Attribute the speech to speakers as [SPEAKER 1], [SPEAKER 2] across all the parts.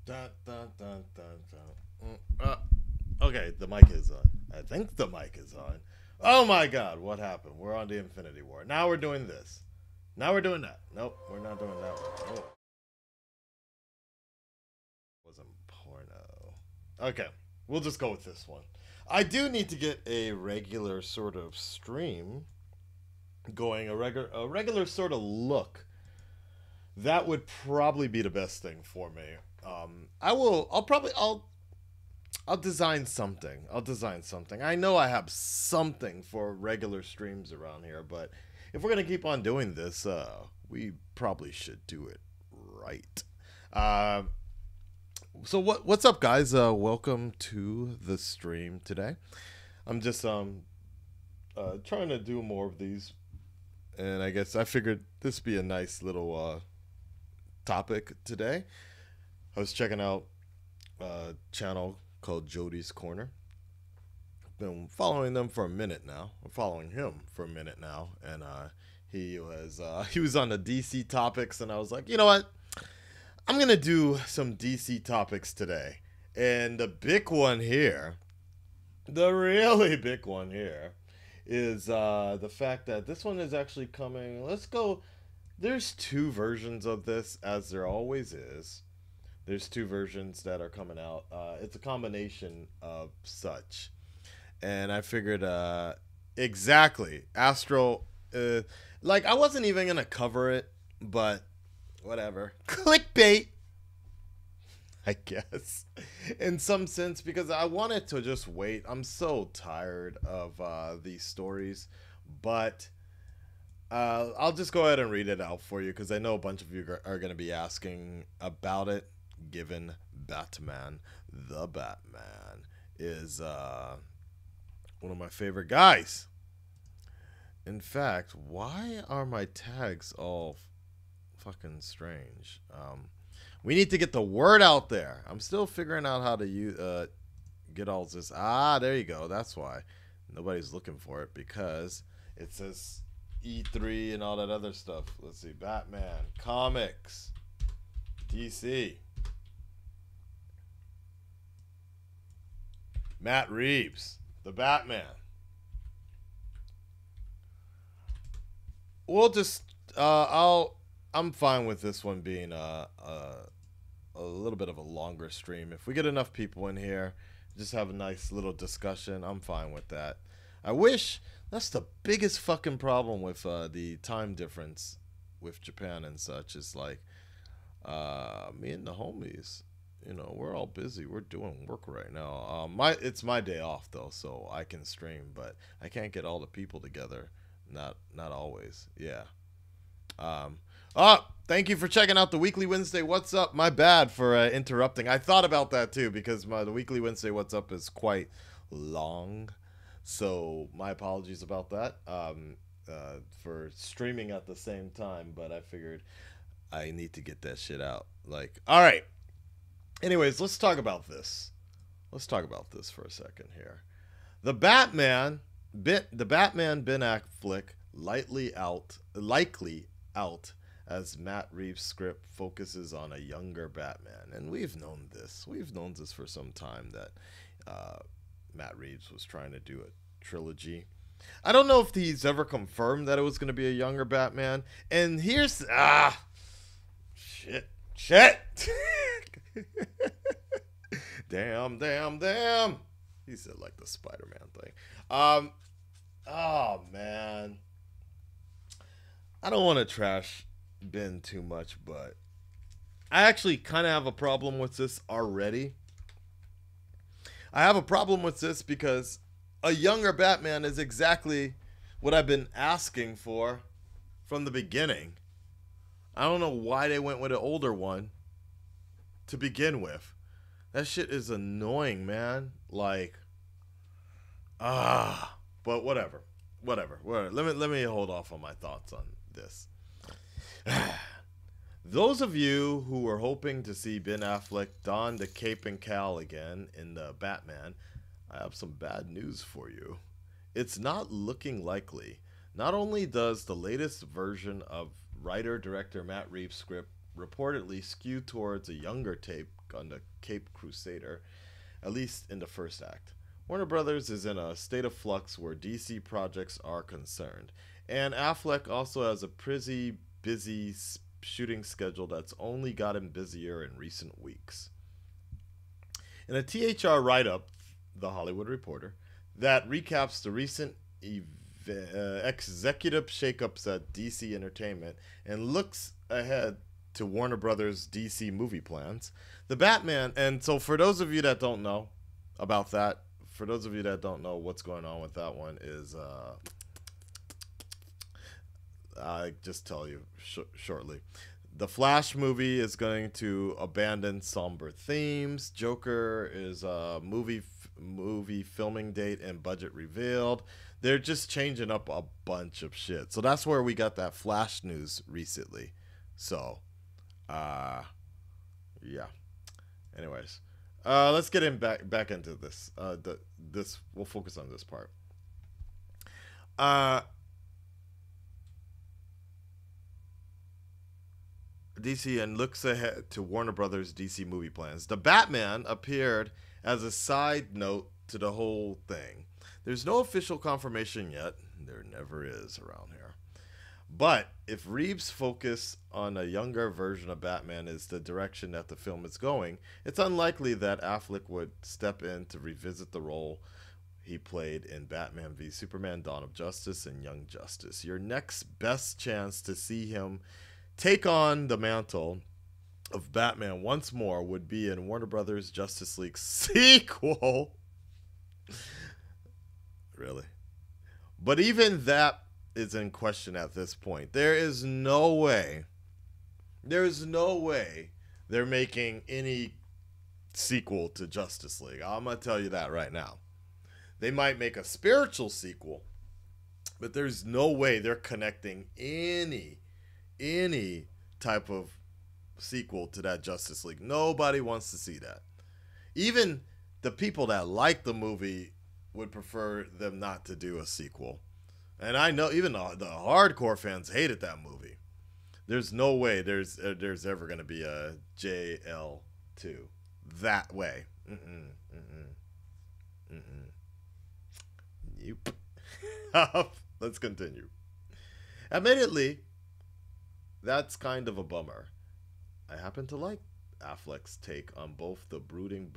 [SPEAKER 1] Dun, dun, dun, dun, dun. Okay, the mic is on. I think the mic is on. Oh my god, what happened? We're on the Infinity War. Now we're doing this. Now we're doing that. Nope, we're not doing that one. Oh, wasn't porno. Okay, we'll just go with this one. I do need to get a regular sort of stream going, a regular sort of look. That would probably be the best thing for me. I'll design something. I'll design something. I know I have something for regular streams around here, but if we're gonna keep on doing this, we probably should do it right. Uh, so what's up, guys? Welcome to the stream today. I'm just trying to do more of these, and I guess I figured this would be a nice little topic today. I was checking out a channel called Jody's Corner. Been following them for a minute now. I'm following him for a minute now, and he was on the DC topics, and I was like, you know what? I'm gonna do some DC topics today, and the big one here, the really big one here, is the fact that this one is actually coming. Let's go. There's two versions of this, as there always is. There's two versions that are coming out. It's a combination of such. And I figured, exactly, Astro, like, I wasn't even going to cover it, but whatever. Clickbait, I guess, in some sense, because I wanted to just wait. I'm so tired of these stories, but I'll just go ahead and read it out for you, because I know a bunch of you are going to be asking about it. Given Batman, the Batman is one of my favorite guys. In fact, why are my tags all fucking strange? We need to get the word out there. I'm still figuring out how to get all this. Ah, there you go. That's why nobody's looking for it, because it says E3 and all that other stuff. Let's see. Batman comics, DC. Matt Reeves, the Batman. We'll just I'm fine with this one being a little bit of a longer stream. If we get enough people in here, just have a nice little discussion, I'm fine with that. I wish, that's the biggest fucking problem with the time difference with Japan and such, is like me and the homies, you know, we're all busy. We're doing work right now. It's my day off though, so I can stream, but I can't get all the people together. Not always. Yeah. Thank you for checking out the Weekly Wednesday What's Up. My bad for interrupting. I thought about that too, because the Weekly Wednesday What's Up is quite long. So my apologies about that. For streaming at the same time, but I figured I need to get that shit out. Like, all right. Anyways, let's talk about this. Let's talk about this for a second here. The Batman Ben Affleck likely out as Matt Reeves' script focuses on a younger Batman. And we've known this. We've known this for some time, that Matt Reeves was trying to do a trilogy. I don't know if he's ever confirmed that it was going to be a younger Batman. And here's shit. Damn. He said like the Spider-Man thing. Oh man. I don't want to trash Ben too much, but I actually kind of have a problem with this already. I have a problem with this because a younger Batman is exactly what I've been asking for from the beginning. I don't know why they went with an older one to begin with. That shit is annoying, man. Like, but whatever. Let me hold off on my thoughts on this. Those of you who were hoping to see Ben Affleck don the cape and cowl again in the Batman, I have some bad news for you. It's not looking likely. Not only does the latest version of writer-director Matt Reeves' script reportedly skew towards a younger on the Cape Crusader, at least in the first act. Warner Brothers is in a state of flux where DC projects are concerned, and Affleck also has a pretty busy shooting schedule that's only gotten busier in recent weeks. In a THR write-up, The Hollywood Reporter, that recaps the recent executive shakeups at DC Entertainment and looks ahead to Warner Brothers' DC movie plans, the Batman, and so for those of you that don't know about that, for those of you that don't know what's going on with that one is, I just tell you shortly. The Flash movie is going to abandon somber themes. Joker is a movie filming date and budget revealed. They're just changing up a bunch of shit. So that's where we got that Flash news recently. So, yeah. Anyways, let's get in back into this. This we'll focus on this part. DC and looks ahead to Warner Brothers' DC movie plans. The Batman appeared as a side note to the whole thing. There's no official confirmation yet. There never is around here. But if Reeves' focus on a younger version of Batman is the direction that the film is going, it's unlikely that Affleck would step in to revisit the role he played in Batman v Superman: Dawn of Justice and Young Justice. Your next best chance to see him take on the mantle of Batman once more would be in Warner Brothers' Justice League sequel. Really? But even that is in question at this point. There is no way they're making any sequel to Justice League. I'm going to tell you that right now. They might make a spiritual sequel, but there's no way they're connecting any type of sequel to that Justice League. Nobody wants to see that. Even the people that like the movie would prefer them not to do a sequel. And I know even the hardcore fans hated that movie. There's no way there's ever going to be a JL2 that way. Nope. Let's continue. Admittedly, that's kind of a bummer. I happen to like Affleck's take on both the brooding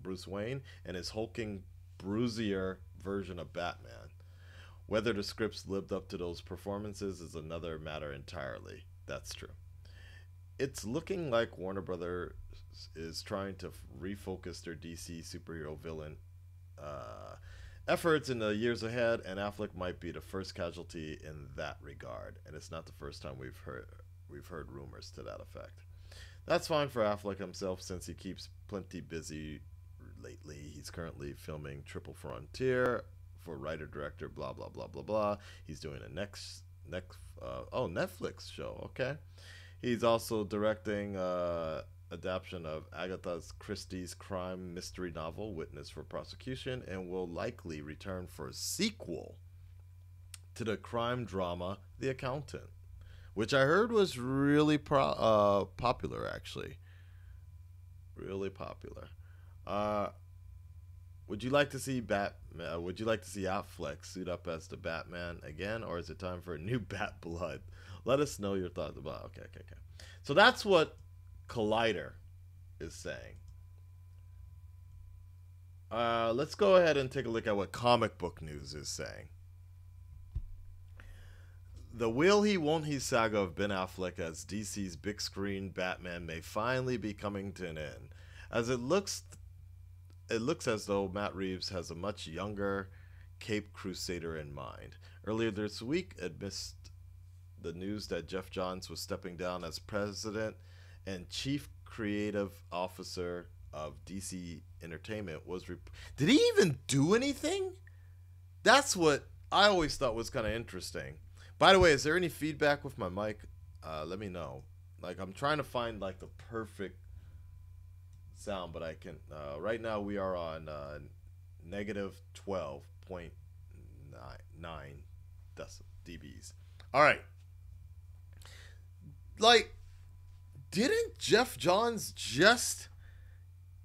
[SPEAKER 1] Bruce Wayne and his hulking, bruisier version of Batman. Whether the scripts lived up to those performances is another matter entirely. That's true. It's looking like Warner Brothers is trying to refocus their DC superhero villain efforts in the years ahead, and Affleck might be the first casualty in that regard. And it's not the first time we've heard rumors to that effect. That's fine for Affleck himself, since he keeps plenty busy lately. He's currently filming Triple Frontier for writer-director blah blah blah blah blah. He's doing a Netflix show. Okay, he's also directing adaptation of Agatha Christie's crime mystery novel Witness for Prosecution, and will likely return for a sequel to the crime drama The Accountant, which I heard was really popular, actually. Really popular. Would you like to see Affleck suit up as the Batman again, or is it time for a new Bat Blood? Let us know your thoughts about. Okay. So that's what Collider is saying. Let's go ahead and take a look at what Comic Book News is saying. The will he won't he saga of Ben Affleck as DC's big screen Batman may finally be coming to an end, as it looks as though Matt Reeves has a much younger Cape Crusader in mind. Earlier this week, amidst the news that Jeff Johns was stepping down as president and chief creative officer of DC Entertainment, did he even do anything? That's what I always thought was kind of interesting. By the way, is there any feedback with my mic? Let me know. Like, I'm trying to find like the perfect sound, but I can. Right now we are on negative 12.9 dBs. All right. Like, didn't Jeff Johns just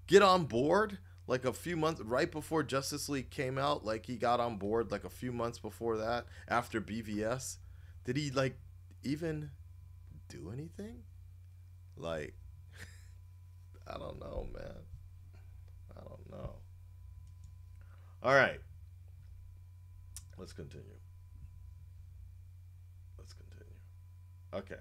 [SPEAKER 1] get on board like a few months right before Justice League came out? Like he got on board like a few months before that after BVS. Did he like even do anything? Like I don't know, man. I don't know. All right. Let's continue. Let's continue. Okay.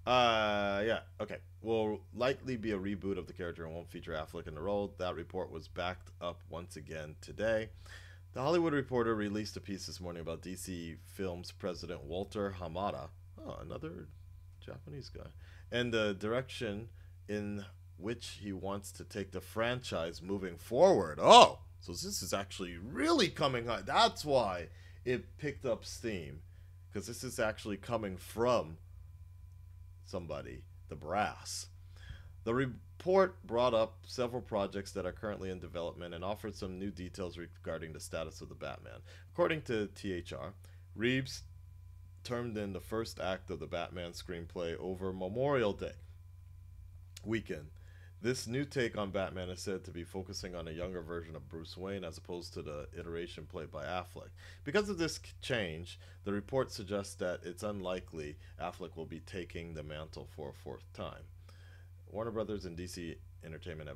[SPEAKER 1] Yeah, okay. Will likely be a reboot of the character and won't feature Affleck in the role. That report was backed up once again today. The Hollywood Reporter released a piece this morning about DC Films president Walter Hamada, another Japanese guy, and the direction in which he wants to take the franchise moving forward. Oh, so this is actually really coming high. That's why it picked up steam, because this is actually coming from somebody, the brass. The report brought up several projects that are currently in development and offered some new details regarding the status of the Batman. According to THR, Reeves turned in the first act of the Batman screenplay over Memorial Day weekend. This new take on Batman is said to be focusing on a younger version of Bruce Wayne as opposed to the iteration played by Affleck. Because of this change, the report suggests that it's unlikely Affleck will be taking the mantle for a fourth time. Warner Brothers and DC Entertainment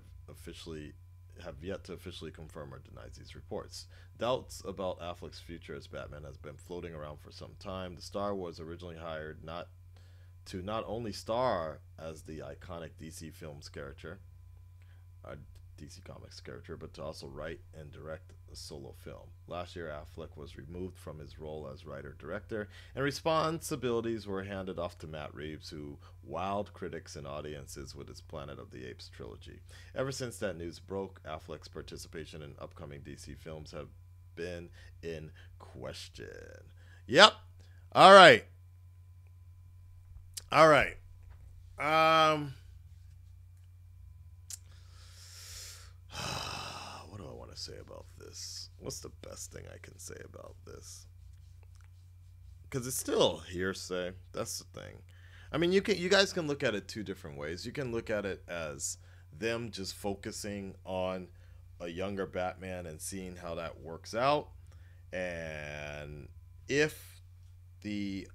[SPEAKER 1] have yet to officially confirm or deny these reports. Doubts about Affleck's future as Batman has been floating around for some time. The star was originally hired not only star as the iconic DC Films character, DC Comics character, but to also write and direct a solo film. Last year, Affleck was removed from his role as writer-director, and responsibilities were handed off to Matt Reeves, who wowed critics and audiences with his Planet of the Apes trilogy. Ever since that news broke, Affleck's participation in upcoming DC films have been in question. Yep. All right. All right. What do I want to say about this? What's the best thing I can say about this? Because it's still hearsay. That's the thing. I mean, you guys can look at it two different ways. You can look at it as them just focusing on a younger Batman and seeing how that works out, and if the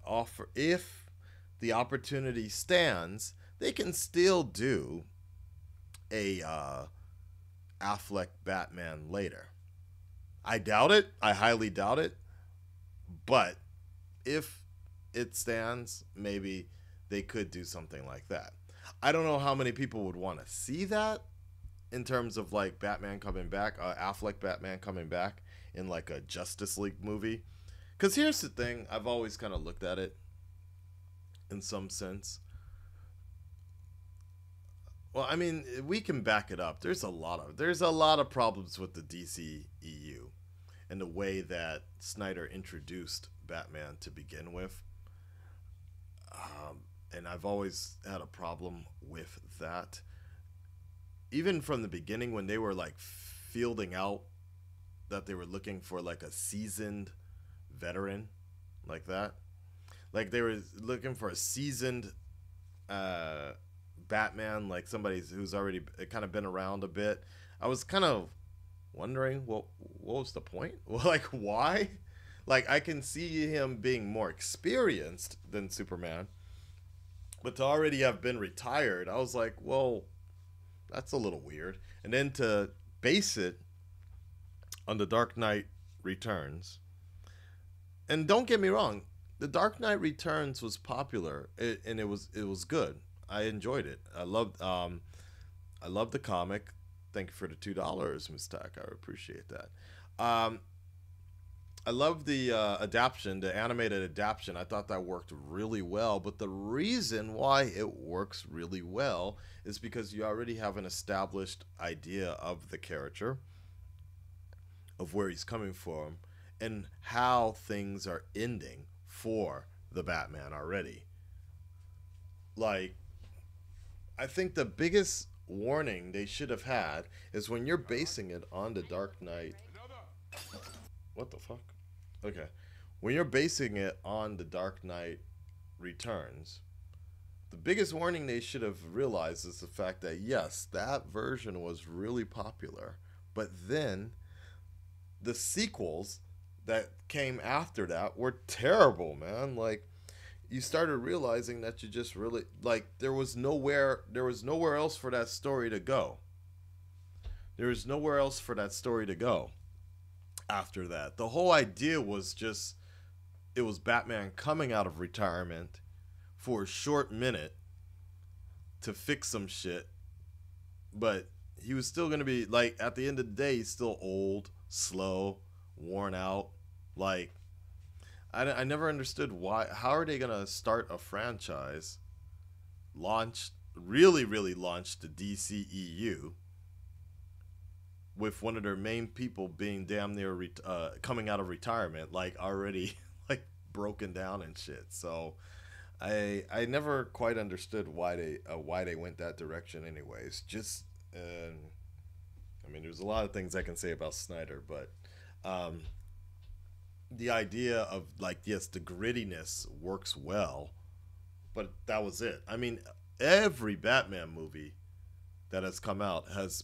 [SPEAKER 1] opportunity stands, they can still do a Affleck Batman later. I doubt it. I highly doubt it. But if it stands, maybe they could do something like that. I don't know how many people would want to see that in terms of like Batman coming back, Affleck Batman coming back in like a Justice League movie. Because here's the thing, I've always kind of looked at it in some sense. Well, I mean, we can back it up. There's a lot of problems with the DCEU and the way that Snyder introduced Batman to begin with. And I've always had a problem with that. Even from the beginning, when they were like fielding out that they were looking for like a seasoned veteran like that. Like they were looking for a seasoned Batman, like somebody who's already kind of been around a bit. I was kind of wondering, well, what was the point? Well, like, why? Like, I can see him being more experienced than Superman, but to already have been retired, I was like, well, that's a little weird. And then to base it on The Dark Knight Returns, and don't get me wrong, The Dark Knight Returns was popular, and it was good. I enjoyed it. I loved the comic. Thank you for the $2, Ms. Tack. I appreciate that. I love the adaptation, the animated adaptation. I thought that worked really well. But the reason why it works really well is because you already have an established idea of the character, of where he's coming from, and how things are ending for the Batman already. Like, I think the biggest warning they should have had is when you're basing it on the Dark Knight. What the fuck? Okay. When you're basing it on the Dark Knight Returns, The biggest warning they should have realized is the fact that yes, that version was really popular, but then the sequels that came after that were terrible, man. Like you started realizing that you just really like there was nowhere else for that story to go. There was nowhere else for that story to go after that. The whole idea was just it was Batman coming out of retirement for a short minute to fix some shit, but he was still going to be like at the end of the day he's still old, slow, worn out. Like I never understood why. How are they gonna start a franchise, launch really launch the DCEU with one of their main people being damn near coming out of retirement, like already like broken down and shit. So I never quite understood why they went that direction. Anyways, just I mean, there's a lot of things I can say about Snyder, but um, the idea of like yes, the grittiness works well, but that was it. I mean, every Batman movie that has come out has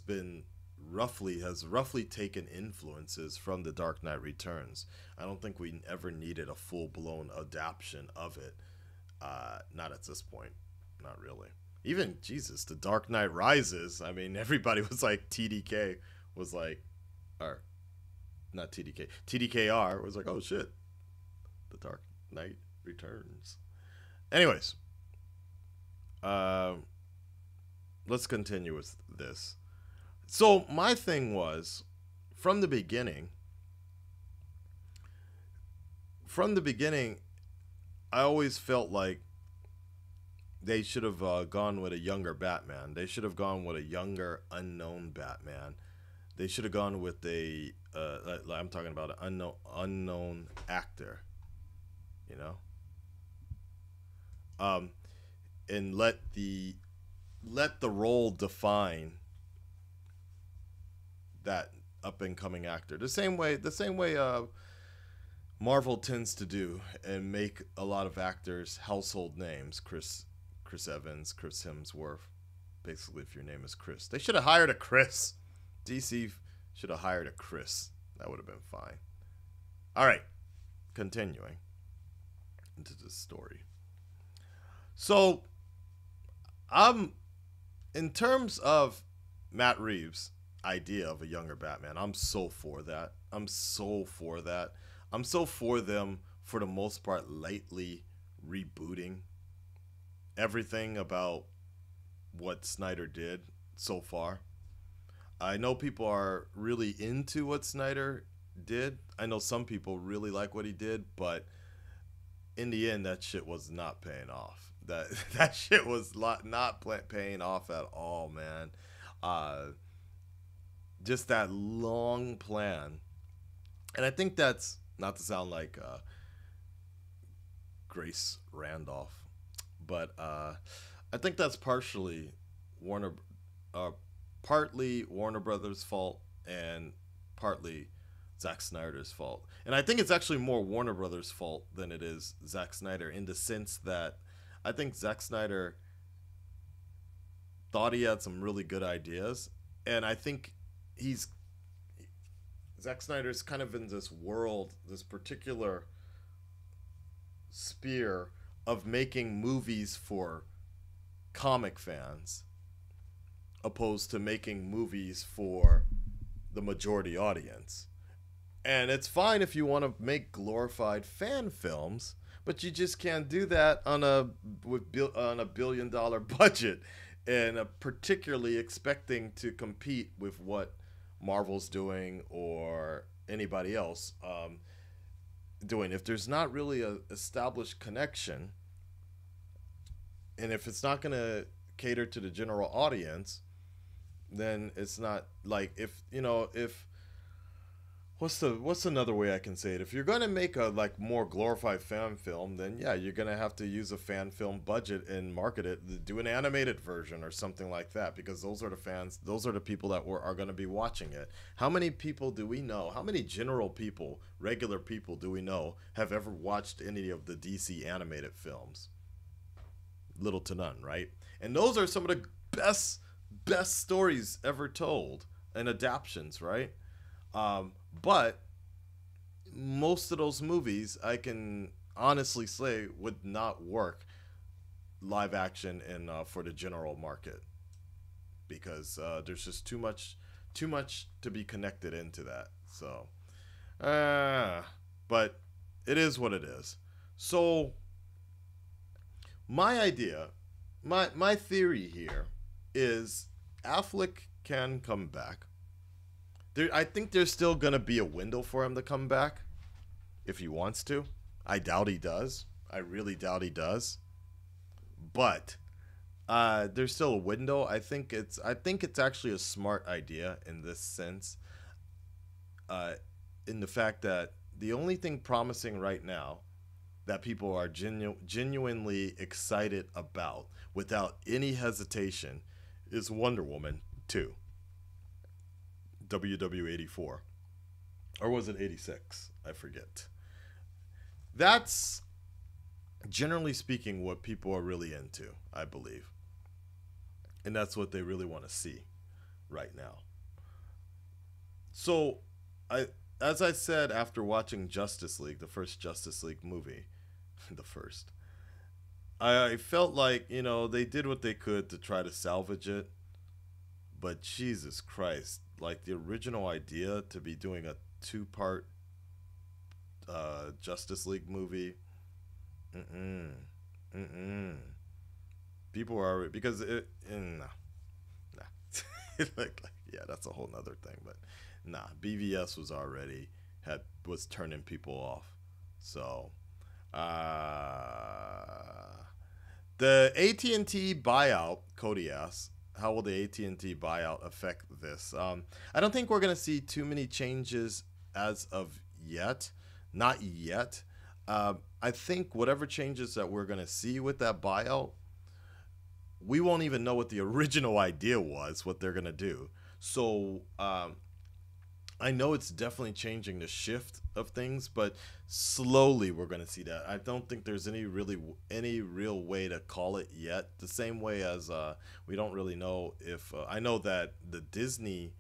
[SPEAKER 1] roughly taken influences from the Dark Knight Returns. I don't think we ever needed a full blown adaptation of it. Not at this point, not really. Even Jesus, the Dark Knight Rises. I mean, everybody was like TDK was like, or not TDK, TDKR was like, oh shit, the Dark Knight Returns. Anyways, let's continue with this. So my thing was, from the beginning, I always felt like they should have gone with a younger Batman. They should have gone with a younger, unknown Batman. They should have gone with I'm talking about an unknown actor, you know, and let the role define that up and coming actor. The same way Marvel tends to do and make a lot of actors household names. Chris Evans, Chris Hemsworth. Basically, if your name is Chris, they should have hired a Chris. DC should have hired a Chris. That would have been fine. All right, continuing into the story. So, in terms of Matt Reeves' idea of a younger Batman, I'm so for that. I'm so for them, for the most part, lightly rebooting everything about what Snyder did so far. I know people are really into what Snyder did. I know some people really like what he did, but in the end, that shit was not paying off. That shit was not paying off at all, man. Just that long plan, and I think that's not to sound like Grace Randolph, but I think that's partly Warner Brothers' fault and partly Zack Snyder's fault. And I think it's actually more Warner Brothers' fault than it is Zack Snyder, in the sense that I think Zack Snyder thought he had some really good ideas, and I think Zack Snyder's kind of in this world, this particular sphere of making movies for comic fans opposed to making movies for the majority audience. And it's fine if you want to make glorified fan films, but you just can't do that on a $1 billion budget, and particularly expecting to compete with what Marvel's doing or anybody else doing. If there's not really a established connection, and if it's not going to cater to the general audience, then it's not like, if what's another way I can say it? If you're going to make a like more glorified fan film, then yeah, you're going to have to use a fan film budget and market it, do an animated version or something like that, because those are the fans, those are the people that are going to be watching it. How many people do we know? How many general people, regular people do we know have ever watched any of the DC animated films? little to none, right? And those are some of the best stories ever told and adaptions, right? But most of those movies, I can honestly say, would not work live action and for the general market because there's just too much to be connected into that. So, but it is what it is. So, my idea, my theory here is Affleck can come back. I think there's still gonna be a window for him to come back if he wants to. I doubt he does. I really doubt he does. But there's still a window. I think it's actually a smart idea in this sense. In the fact that the only thing promising right now that people are genuinely excited about without any hesitation is Wonder Woman 2. WW84. Or was it 86? I forget. That's generally speaking what people are really into, I believe. And that's what they really want to see right now. So, as I said after watching Justice League, the first Justice League movie, the first, I felt like, they did what they could to try to salvage it. But Jesus Christ, like the original idea to be doing a 2-part Justice League movie, people are, because nah. like, yeah, that's a whole nother thing, but nah, BVS was turning people off. So, the AT&T buyout, Cody asks, how will the AT&T buyout affect this? I don't think we're going to see too many changes as of yet. Not yet. I think whatever changes that we're going to see with that buyout, we won't even know what the original idea was, what they're going to do. So I know it's definitely changing the shift of things, but slowly we're going to see that. I don't think there's any real way to call it yet. The same way as we don't really know if I know that the Disney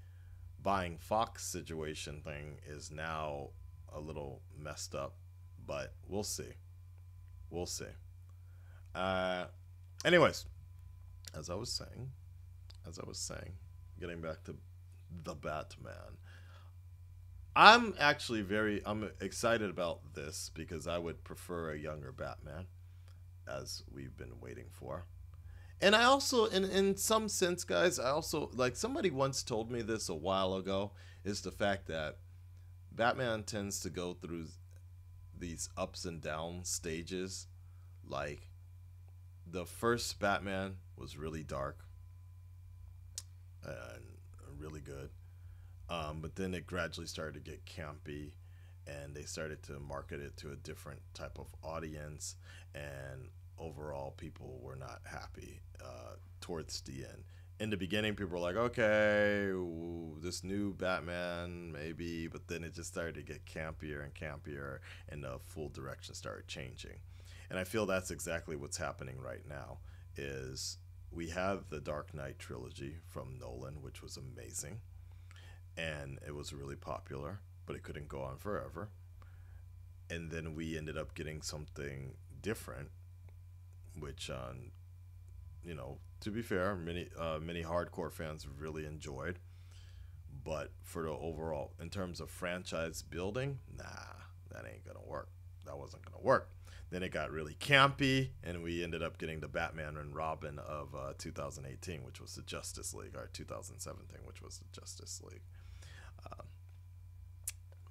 [SPEAKER 1] buying Fox situation thing is now a little messed up, but we'll see. We'll see. Anyways, as I was saying, getting back to the Batman. I'm excited about this because I would prefer a younger Batman, as we've been waiting for. And I also, in some sense, guys, I also, like somebody once told me this a while ago, is the fact that Batman tends to go through these ups and down stages. Like, the first Batman was really dark and really good. But then it gradually started to get campy, and they started to market it to a different type of audience, and overall people were not happy towards the end. In the beginning, people were like, okay, this new Batman, maybe, but then it just started to get campier and campier, and the full direction started changing. And I feel that's exactly what's happening right now, is we have the Dark Knight trilogy from Nolan, which was amazing. And it was really popular, but it couldn't go on forever. And then we ended up getting something different, which, to be fair, many hardcore fans really enjoyed. But for the overall, in terms of franchise building, nah, that ain't gonna work. That wasn't gonna work. Then it got really campy, and we ended up getting the Batman and Robin of 2018, which was the Justice League, or 2017, which was the Justice League.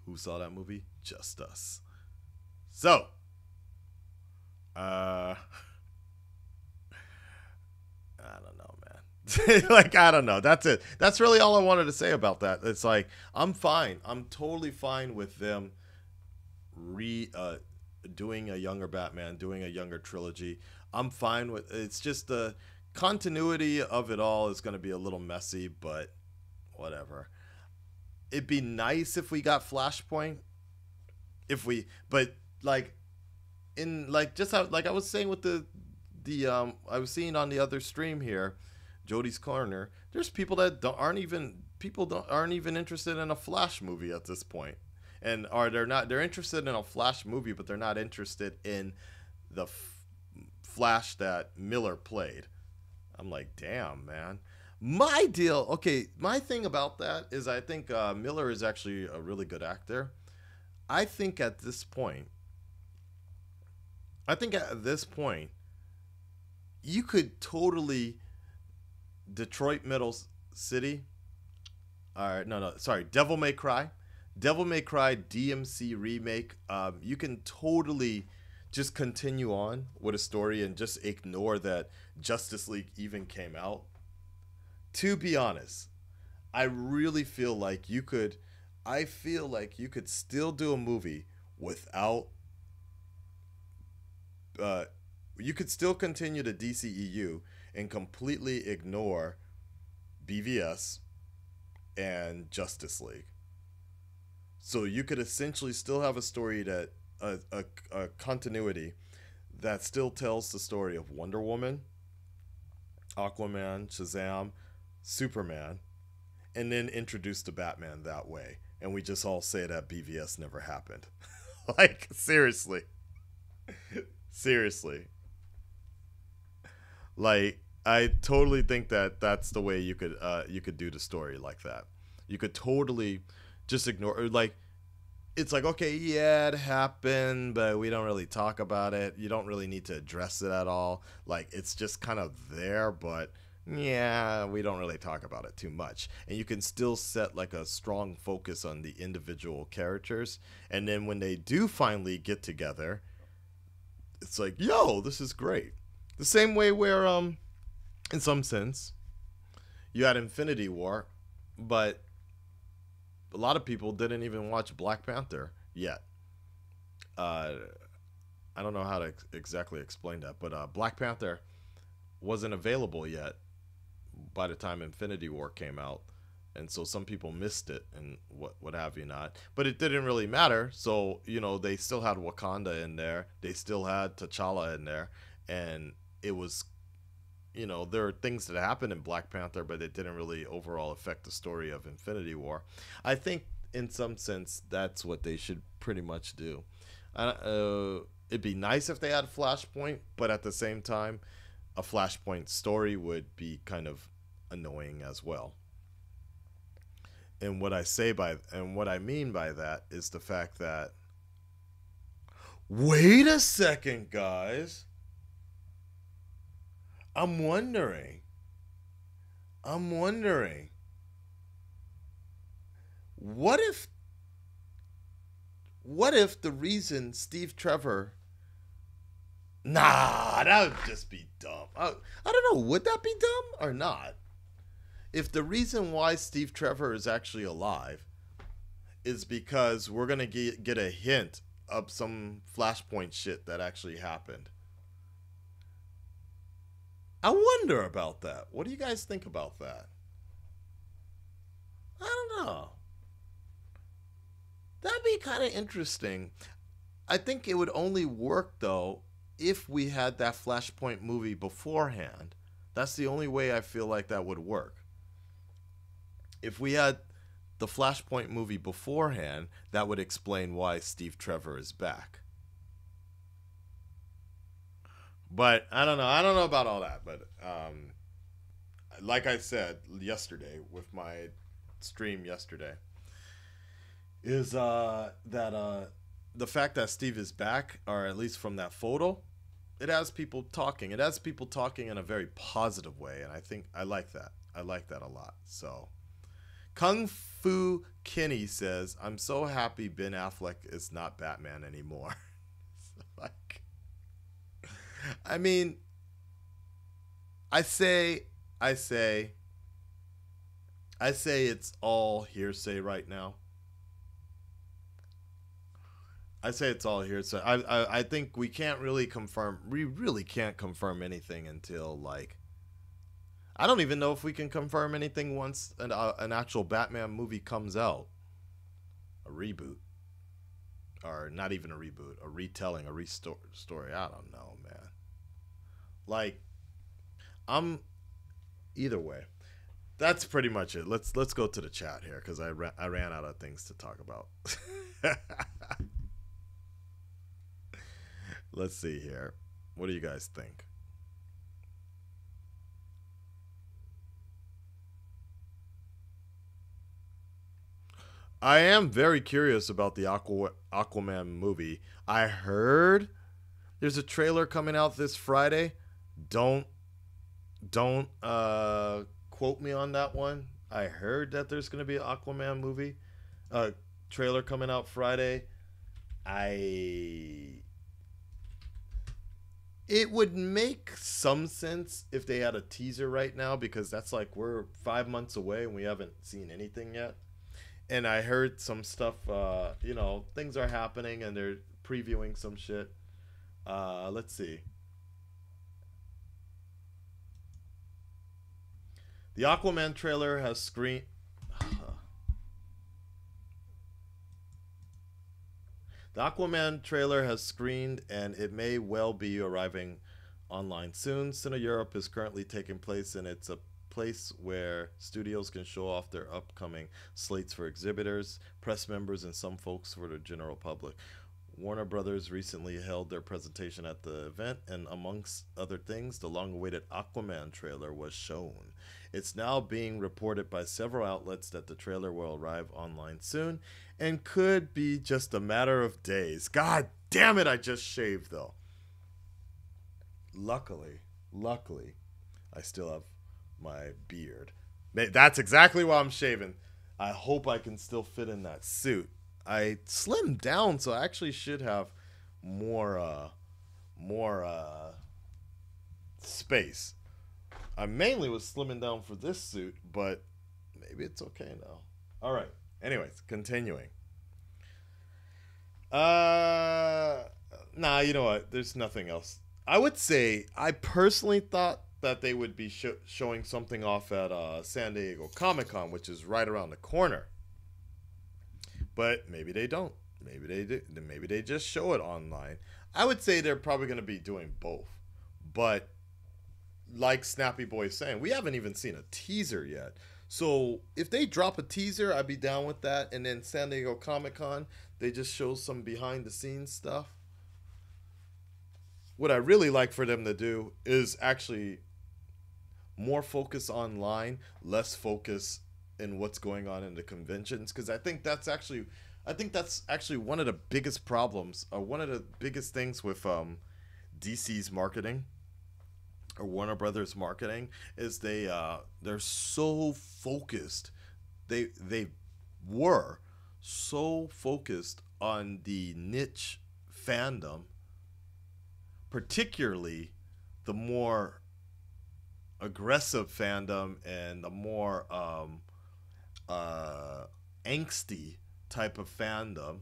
[SPEAKER 1] Who saw that movie? Just us. So, I don't know, man. Like, I don't know. That's it. That's really all I wanted to say about that. It's like, I'm fine. I'm totally fine with them doing a younger Batman, doing a younger trilogy. I'm fine with it's just the continuity of it all is going to be a little messy, but whatever. It'd be nice if we got Flashpoint. But like, in like just how, like I was saying with the the I was seeing on the other stream here, Jody's Corner. There's people that aren't even interested in a Flash movie at this point, and are they're not they're interested in a Flash movie, but they're not interested in the Flash that Miller played. I'm like, damn, man. My deal, okay, my thing about that is I think Miller is actually a really good actor. I think at this point, I think at this point, you could totally Detroit Middle City. No, sorry, Devil May Cry. Devil May Cry DMC remake. You can totally just continue on with a story and just ignore that Justice League even came out. To be honest, I really feel like you could. I feel like you could still do a movie without. You could still continue the DCEU and completely ignore BVS and Justice League. So you could essentially still have a story that a continuity that still tells the story of Wonder Woman, Aquaman, Shazam, Superman, and then introduce the Batman that way. And we just all say that BVS never happened. Like, seriously. Seriously. Like, I totally think that that's the way you could do the story like that. You could totally just ignore, or like, it's like, okay, yeah, it happened, but we don't really talk about it. You don't really need to address it at all. Like, it's just kind of there, but yeah, we don't really talk about it too much. And you can still set like a strong focus on the individual characters. And then when they do finally get together, it's like, yo, this is great. The same way where, in some sense, you had Infinity War, but a lot of people didn't even watch Black Panther yet. I don't know how to exactly explain that, but Black Panther wasn't available yet by the time Infinity War came out, and so some people missed it and what have you not. But it didn't really matter. So they still had Wakanda in there, they still had T'Challa in there, and it was, there are things that happened in Black Panther, but it didn't really overall affect the story of Infinity War. I think in some sense that's what they should pretty much do. It'd be nice if they had Flashpoint, but at the same time, a Flashpoint story would be kind of annoying as well. And what I mean by that is the fact that, wait a second, guys. I'm wondering, what if the reason Steve Trevor, nah, that would just be dumb. I don't know, would that be dumb or not? If the reason why Steve Trevor is actually alive is because we're going to get a hint of some Flashpoint shit that actually happened. I wonder about that. What do you guys think about that? I don't know. That'd be kind of interesting. I think it would only work, though, if we had that Flashpoint movie beforehand. That's the only way I feel like that would work. If we had the Flashpoint movie beforehand, that would explain why Steve Trevor is back. But I don't know. I don't know about all that. But like I said yesterday with my stream yesterday, is that the fact that Steve is back, or at least from that photo, it has people talking. It has people talking in a very positive way, and I think I like that. I like that a lot. So, Kung Fu Kenny says, "I'm so happy Ben Affleck is not Batman anymore." Like, I mean, I say it's all hearsay right now. I say it's all hearsay. I think we can't really confirm. We really can't confirm anything until, like, I don't even know if we can confirm anything once an actual Batman movie comes out. A reboot. Or not even a reboot. A retelling, a story. I don't know, man. Like, I'm either way. That's pretty much it. Let's go to the chat here because I ran out of things to talk about. Let's see here. What do you guys think? I am very curious about the Aquaman movie. I heard there's a trailer coming out this Friday. Don't don't quote me on that one. I heard that there's going to be an Aquaman movie trailer coming out Friday. I It would make some sense if they had a teaser right now because that's like we're 5 months away and we haven't seen anything yet. And I heard some stuff. Things are happening and they're previewing some shit. Let's see. The Aquaman trailer has screen. The Aquaman trailer has screened and it may well be arriving online soon. Cine Europe is currently taking place and it's a place where studios can show off their upcoming slates for exhibitors, press members, and some folks for the general public. Warner Brothers recently held their presentation at the event, and amongst other things, the long-awaited Aquaman trailer was shown. It's now being reported by several outlets that the trailer will arrive online soon and could be just a matter of days. God damn it, I just shaved though. Luckily, I still have my beard. That's exactly why I'm shaving. I hope I can still fit in that suit. I slimmed down, so I actually should have more space. I mainly was slimming down for this suit, but maybe it's okay now. All right. Anyways, continuing. Nah, you know what? There's nothing else. I would say I personally thought that they would be showing something off at San Diego Comic-Con, which is right around the corner. But maybe they don't. Maybe they do. Maybe they just show it online. I would say they're probably going to be doing both. But like Snappy Boy is saying, we haven't even seen a teaser yet. So if they drop a teaser, I'd be down with that. And then San Diego Comic-Con, they just show some behind the scenes stuff. What I really like for them to do is actually more focus online, less focus in what's going on in the conventions, because I think that's actually one of the biggest problems, or one of the biggest things with DC's marketing or Warner Brothers marketing is they're so focused. They were so focused on the niche fandom, particularly the more aggressive fandom and the more angsty type of fandom,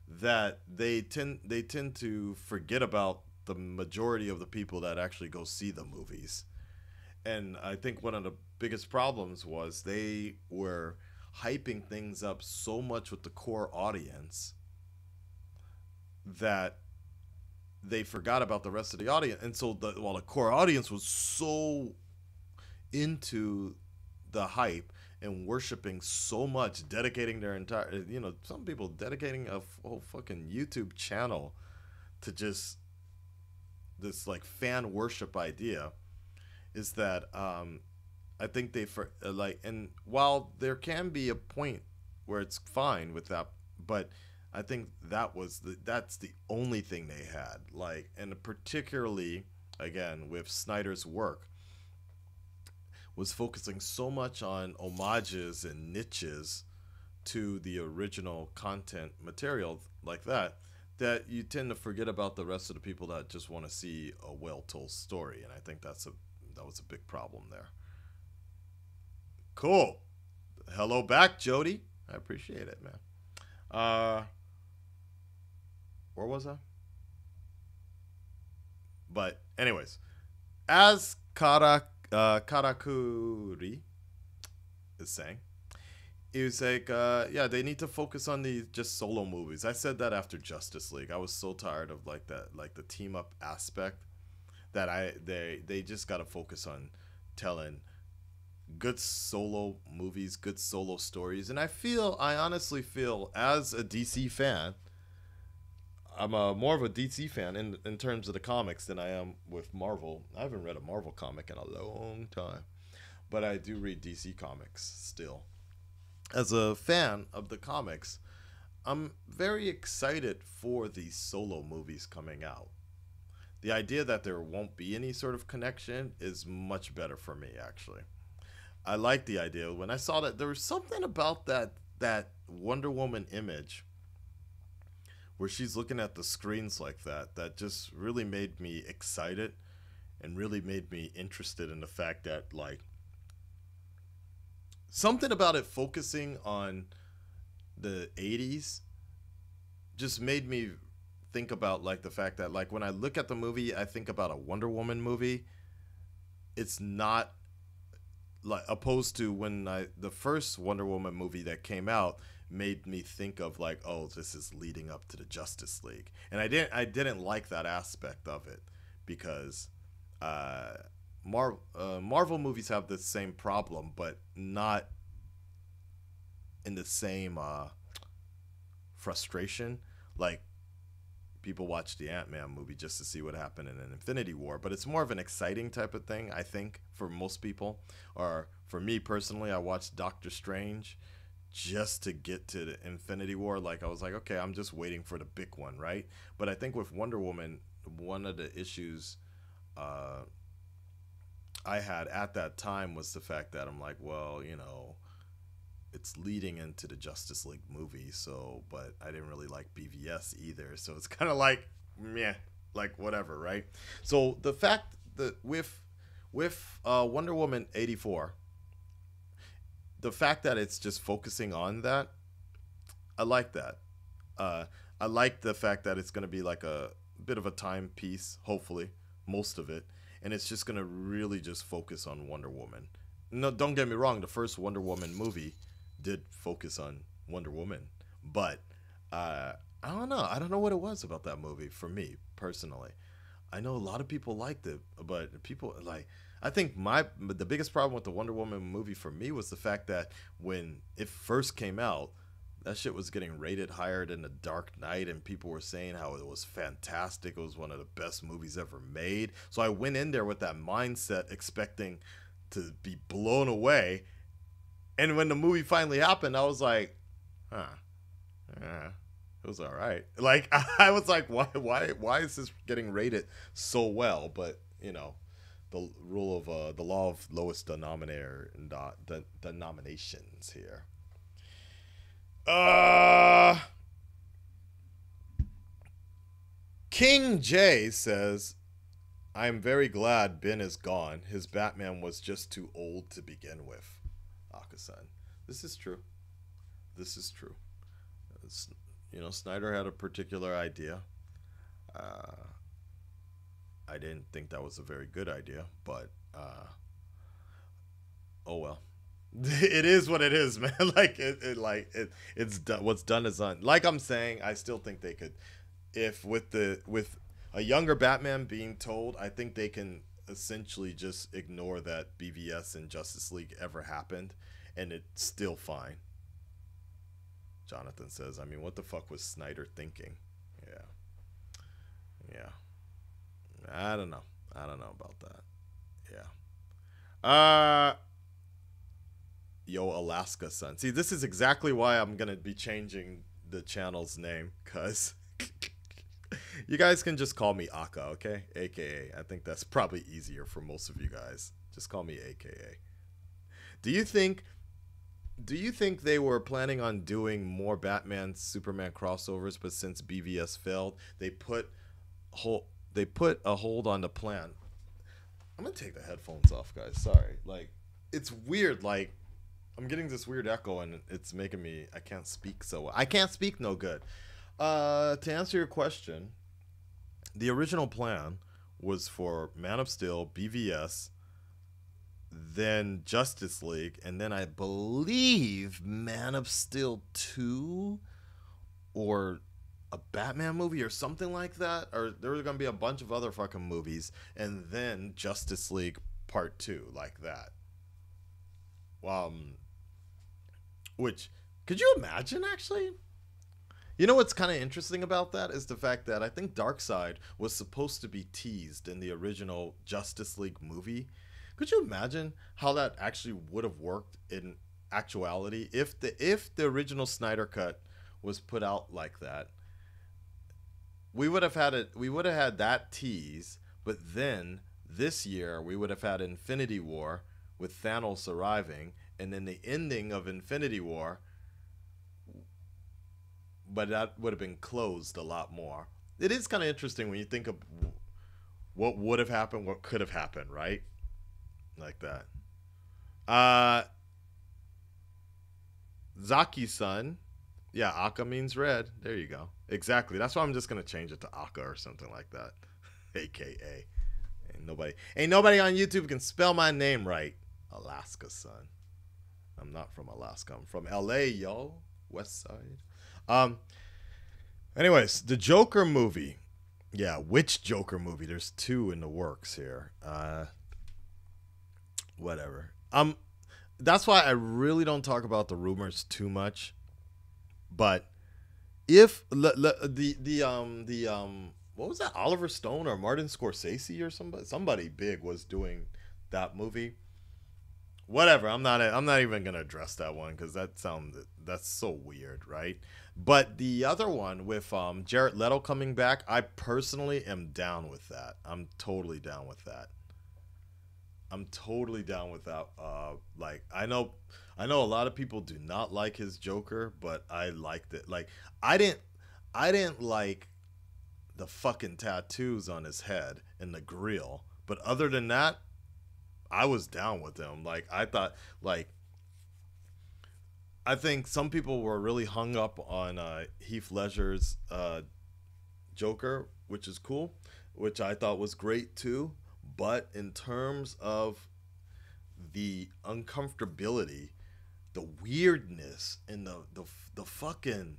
[SPEAKER 1] that they tend to forget about the majority of the people that actually go see the movies. And I think one of the biggest problems was they were hyping things up so much with the core audience that they forgot about the rest of the audience. And so while the core audience was so into the hype and worshiping so much, dedicating their entire, some people dedicating a whole fucking YouTube channel to just this like fan worship idea, is that I think and while there can be a point where it's fine with that, but I think that's the only thing they had, like, and particularly again with Snyder's work, was focusing so much on homages and niches to the original content material like that you tend to forget about the rest of the people that just want to see a well-told story. And I think that was a big problem there. Cool. Hello back, Jody. I appreciate it, man. Where was I? But anyways, as Karakuri is saying, he was like, yeah, they need to focus on the just solo movies. I said that after Justice League. I was so tired of like that, like the team up aspect that they just got to focus on telling good solo movies, good solo stories. And I honestly feel, as a DC fan, I'm more of a DC fan in terms of the comics than I am with Marvel. I haven't read a Marvel comic in a long time, but I do read DC comics still. As a fan of the comics, I'm very excited for these solo movies coming out. The idea that there won't be any sort of connection is much better for me, actually. I like the idea. When I saw that, there was something about that Wonder Woman image where she's looking at the screens like that just really made me excited and really made me interested in the fact that, like, something about it focusing on the 80s just made me think about, like, the fact that, like, when I look at the movie, I think about a Wonder Woman movie. It's not like, opposed to when the first Wonder Woman movie that came out made me think of, like, oh, this is leading up to the Justice League. And I didn't like that aspect of it, because Marvel movies have the same problem, but not in the same frustration. Like, people watch the Ant-Man movie just to see what happened in an Infinity War, but it's more of an exciting type of thing, I think, for most people. Or for me personally, I watched Doctor Strange just to get to the Infinity War. Like, I was like, okay, I'm just waiting for the big one, right? But I think with Wonder Woman, one of the issues I had at that time was the fact that I'm like, well, it's leading into the Justice League movie, so, but I didn't really like BVS either, so it's kind of like, meh, like, whatever, right? So the fact that with Wonder Woman 84, the fact that it's just focusing on that, I like that. I like the fact that it's going to be like a bit of a timepiece, hopefully, most of it, and it's just going to really just focus on Wonder Woman. No, don't get me wrong, the first Wonder Woman movie did focus on Wonder Woman, but I don't know. I don't know what it was about that movie for me personally. I know a lot of people liked it, but people, like, I think the biggest problem with the Wonder Woman movie for me was the fact that when it first came out, that shit was getting rated higher than The Dark Knight, and people were saying how it was fantastic. It was one of the best movies ever made. So I went in there with that mindset, expecting to be blown away. And when the movie finally happened, I was like, huh, yeah, it was all right. Like, I was like, why is this getting rated so well? But, the rule of the law of lowest denominator and denominations here. King J says, I'm very glad Ben is gone. His Batman was just too old to begin with. Akasan. This is true. This is true. Snyder had a particular idea. I didn't think that was a very good idea, but oh well. It is what it is, man. Like it's done. What's done is done. Like I'm saying, I still think they could, if with a younger Batman being told, I think they can essentially just ignore that BVS and Justice League ever happened, and it's still fine. Jonathan says, I mean, what the fuck was Snyder thinking? Yeah. I don't know about that. Yeah. Yo, Alaska Sun. See, this is exactly why I'm gonna be changing the channel's name, cause you guys can just call me Aka, okay? AKA. I think that's probably easier for most of you guys. Just call me AKA. Do you think they were planning on doing more Batman Superman crossovers, but since BVS failed, they put a hold on the plan? I'm gonna take the headphones off, guys. Sorry. Like, it's weird. Like, I'm getting this weird echo, and it's making me, I can't speak so well. I can't speak no good. To answer your question, the original plan was for Man of Steel, BVS, then Justice League, and then I believe Man of Steel 2 or a Batman movie or something like that, or there was gonna be a bunch of other fucking movies, and then Justice League Part 2 like that. Which, could you imagine actually? You know what's kind of interesting about that is the fact that I think Darkseid was supposed to be teased in the original Justice League movie. Could you imagine how that actually would have worked in actuality if the original Snyder cut was put out like that? We would have had it. We would have had that tease, but then this year we would have had Infinity War with Thanos arriving, and then the ending of Infinity War. But that would have been closed a lot more. It is kind of interesting when you think of what would have happened, what could have happened, right? Like that. Zaki-san. Yeah, Aka means red. There you go. Exactly. That's why I'm just going to change it to Aka or something like that. AKA. Ain't nobody on YouTube can spell my name right. Alaska, son. I'm not from Alaska. I'm from LA, yo. West Side. Anyways, the Joker movie. Yeah, which Joker movie? There's 2 in the works here. Whatever. That's why I really don't talk about the rumors too much. But if what was that? Oliver Stone or Martin Scorsese or somebody big was doing that movie. Whatever. I'm not even gonna address that one because that's so weird, right? But the other one with Jared Leto coming back, I personally am down with that. I'm totally down with that. Like I know a lot of people do not like his Joker, but I liked it. Like I didn't like the fucking tattoos on his head and the grill, but other than that, I was down with him. Like I thought, like I think some people were really hung up on Heath Ledger's Joker, which is cool, which I thought was great too. But in terms of the uncomfortability, the weirdness, and the fucking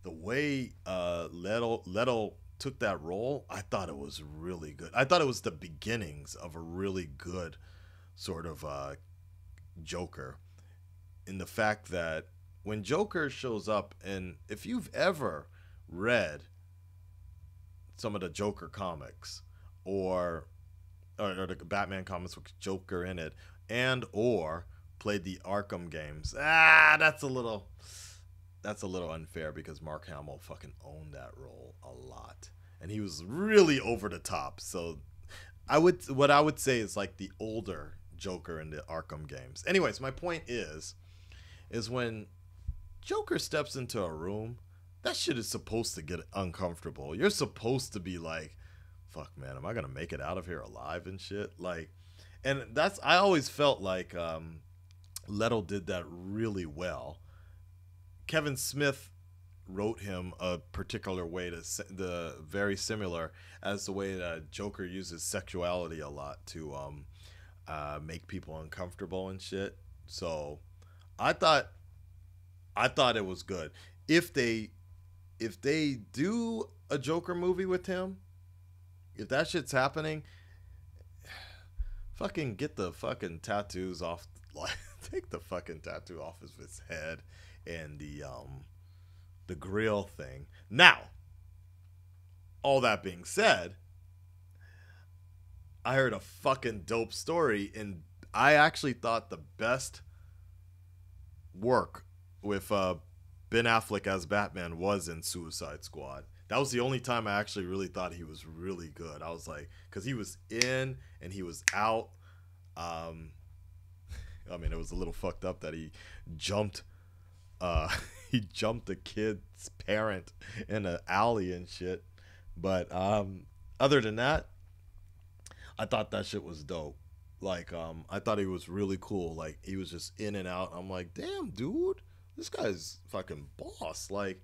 [SPEAKER 1] the way Leto took that role, I thought it was really good. I thought it was the beginnings of a really good sort of Joker, in the fact that when Joker shows up, and if you've ever read some of the Joker comics or the Batman comics with Joker in it, and or played the Arkham games, that's a little unfair because Mark Hamill fucking owned that role a lot, and he was really over the top. So what I would say is like the older Joker in the Arkham games. Anyways, my point is when Joker steps into a room, that shit is supposed to get uncomfortable. You're supposed to be like, fuck man, am I gonna make it out of here alive and shit? Like, and I always felt like Leto did that really well. Kevin Smith wrote him a particular way the very similar as the way that Joker uses sexuality a lot to make people uncomfortable and shit. So I thought it was good. If they do a Joker movie with him, if that shit's happening, fucking get the fucking tattoos off. Like, take the fucking tattoo off of his head and the grill thing. Now, all that being said, I heard a fucking dope story, and I actually thought the best work with Ben Affleck as Batman was in Suicide Squad. That was the only time I actually really thought he was really good. I was like, because he was in and he was out. I mean, it was a little fucked up that he jumped he jumped a kid's parent in an alley and shit. But other than that, I thought that shit was dope. Like, I thought he was really cool. Like, he was just in and out. I'm like, damn, dude, this guy's fucking boss. Like,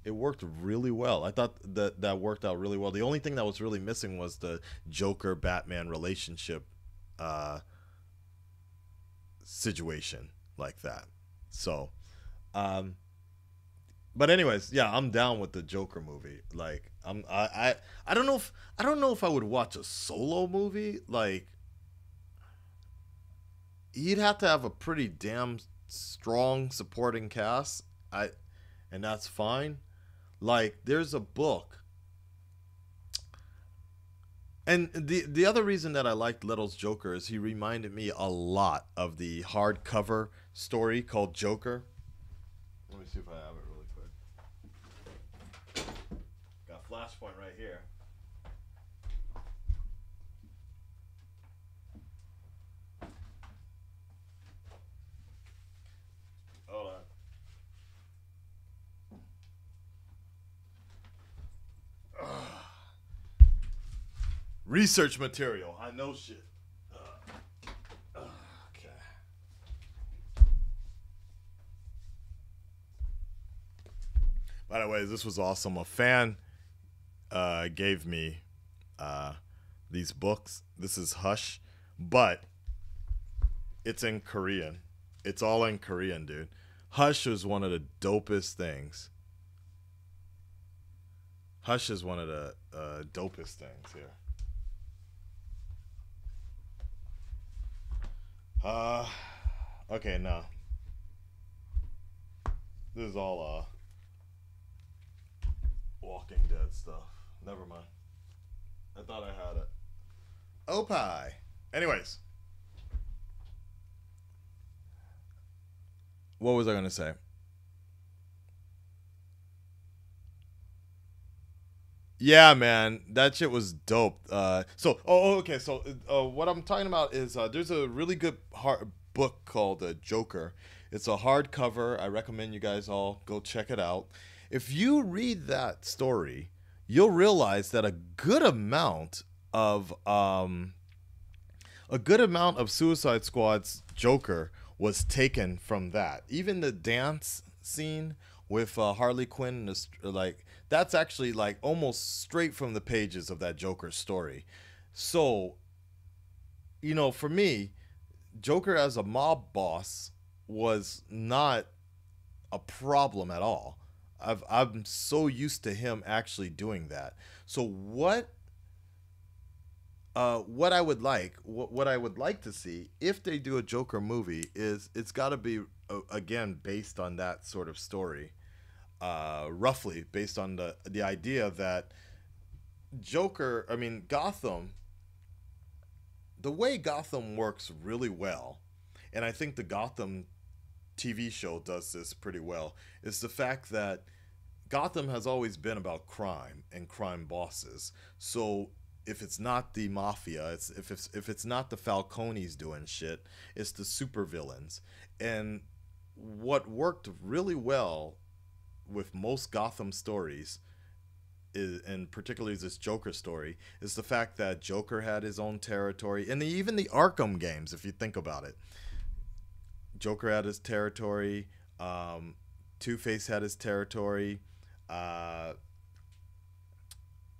[SPEAKER 1] it worked really well. I thought that worked out really well. The only thing that was really missing was the Joker-Batman relationship situation like that. So, but But anyways, yeah, I'm down with the Joker movie. Like, I don't know if I would watch a solo movie. Like, he'd have to have a pretty damn strong supporting cast. And that's fine. Like, there's a book, and the other reason that I liked Little's Joker is he reminded me a lot of the hardcover story called Joker. Let me see if I have it really quick. Got Flashpoint right here. Hold on. Research material. I know shit. Okay. By the way, this was awesome. A fan gave me these books. This is Hush, but it's in Korean. It's all in Korean, dude. Hush is one of the dopest things. Hush is one of the dopest things here. Okay, no. This is all Walking Dead stuff. Never mind. I thought I had it. Opie. Anyways. What was I going to say? Yeah, man, that shit was dope. Okay. So, what I'm talking about is there's a really good book called Joker. It's a hardcover. I recommend you guys all go check it out. If you read that story, you'll realize that a good amount of Suicide Squad's Joker was taken from that. Even the dance scene with Harley Quinn, like, that's actually like almost straight from the pages of that Joker story. So, for me, Joker as a mob boss was not a problem at all. I'm so used to him actually doing that. So what I would like to see if they do a Joker movie is it's got to be again based on that sort of story. Roughly based on the idea that Gotham, the way Gotham works really well, and I think the Gotham TV show does this pretty well, is the fact that Gotham has always been about crime and crime bosses. So if it's not the mafia, if it's not the Falcones doing shit, it's the supervillains. And what worked really well with most Gotham stories and particularly this Joker story, is the fact that Joker had his own territory, and even the Arkham games, if you think about it. Joker had his territory, Two-Face had his territory,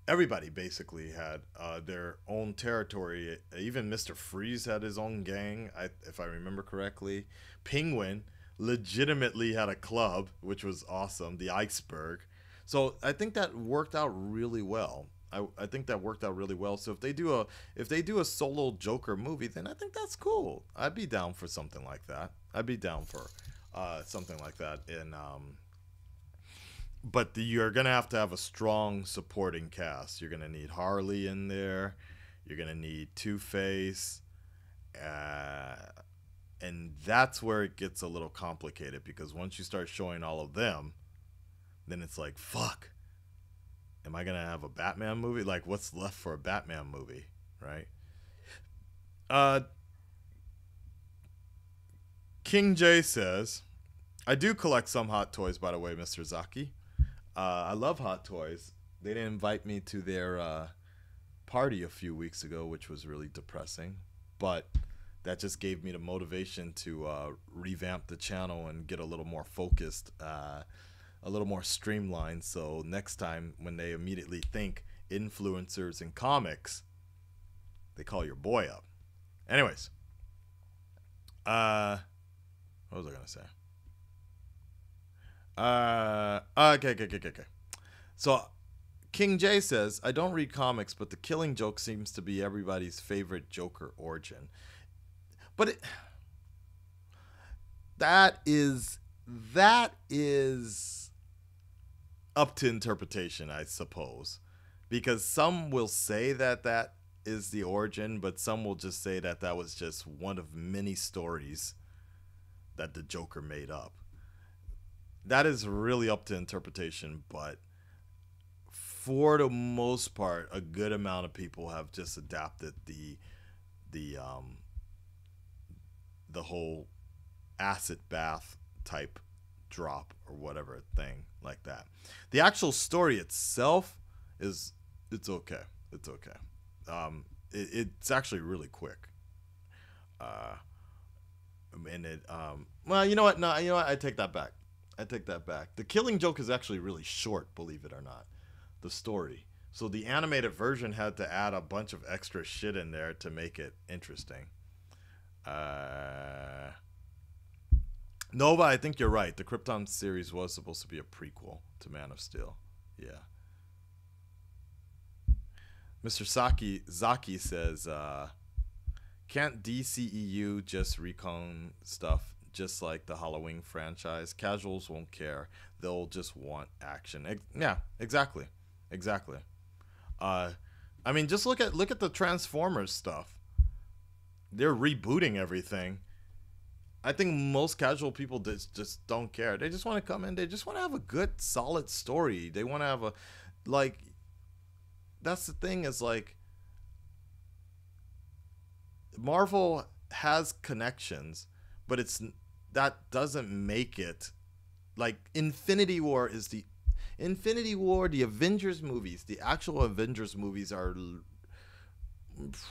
[SPEAKER 1] everybody basically had their own territory. Even Mr. Freeze had his own gang, if I remember correctly. Penguin legitimately had a club, which was awesome, the Iceberg. So I think that worked out really well. I think that worked out really well. So if they do a solo Joker movie, then I think that's cool. I'd be down for something like that. I'd be down for something like that. But you're gonna have to have a strong supporting cast. You're gonna need Harley in there. You're gonna need Two-Face, and that's where it gets a little complicated, because once you start showing all of them, then it's like, fuck, am I gonna have a Batman movie? Like, what's left for a Batman movie, right? King J says, I do collect some Hot Toys, by the way, Mr. Zaki. I love Hot Toys. They didn't invite me to their party a few weeks ago, which was really depressing, but that just gave me the motivation to revamp the channel and get a little more focused, a little more streamlined. So next time when they immediately think influencers in comics, they call your boy up. Anyways, what was I gonna say? Okay. So King J says, I don't read comics, but the Killing Joke seems to be everybody's favorite Joker origin. But that is up to interpretation, I suppose, because some will say that is the origin, but some will just say that was just one of many stories that the Joker made up. That is really up to interpretation, but for the most part, a good amount of people have just adapted the whole acid bath type drop or whatever thing like that. The actual story itself it's okay. It's okay. It's actually really quick. And it well, you know what? No, you know what? I take that back. The Killing Joke is actually really short, believe it or not. The story. So the animated version had to add a bunch of extra shit in there to make it interesting. Nova, I think you're right. The Krypton series was supposed to be a prequel to Man of Steel. Yeah. Mr. Zaki says, can't DCEU just recon stuff just like the Halloween franchise? Casuals won't care. They'll just want action. Yeah, exactly. I mean, just look at the Transformers stuff. They're rebooting everything. I think most casual people just don't care. They just want to come in. They just want to have a good, solid story. They want to have that's the thing, is like, Marvel has connections, but that doesn't make it like Infinity War, the Avengers movies, the actual Avengers movies are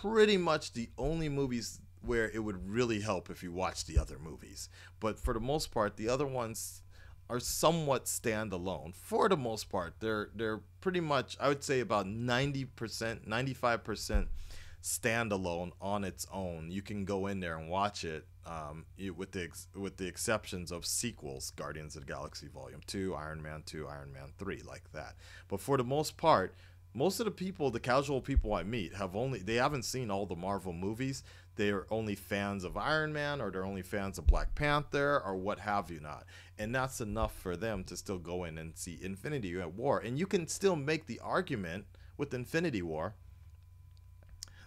[SPEAKER 1] pretty much the only movies where it would really help if you watch the other movies. But for the most part, the other ones are somewhat standalone. For the most part, they're pretty much, I would say, about 90%, 95% standalone on its own. You can go in there and watch it, with the exceptions of sequels, Guardians of the Galaxy Volume 2, Iron Man 2, Iron Man 3, like that. But for the most part, most of the people, the casual people I meet, they haven't seen all the Marvel movies. They're only fans of Iron Man, or they're only fans of Black Panther, or what have you not. And that's enough for them to still go in and see Infinity War. And you can still make the argument with Infinity War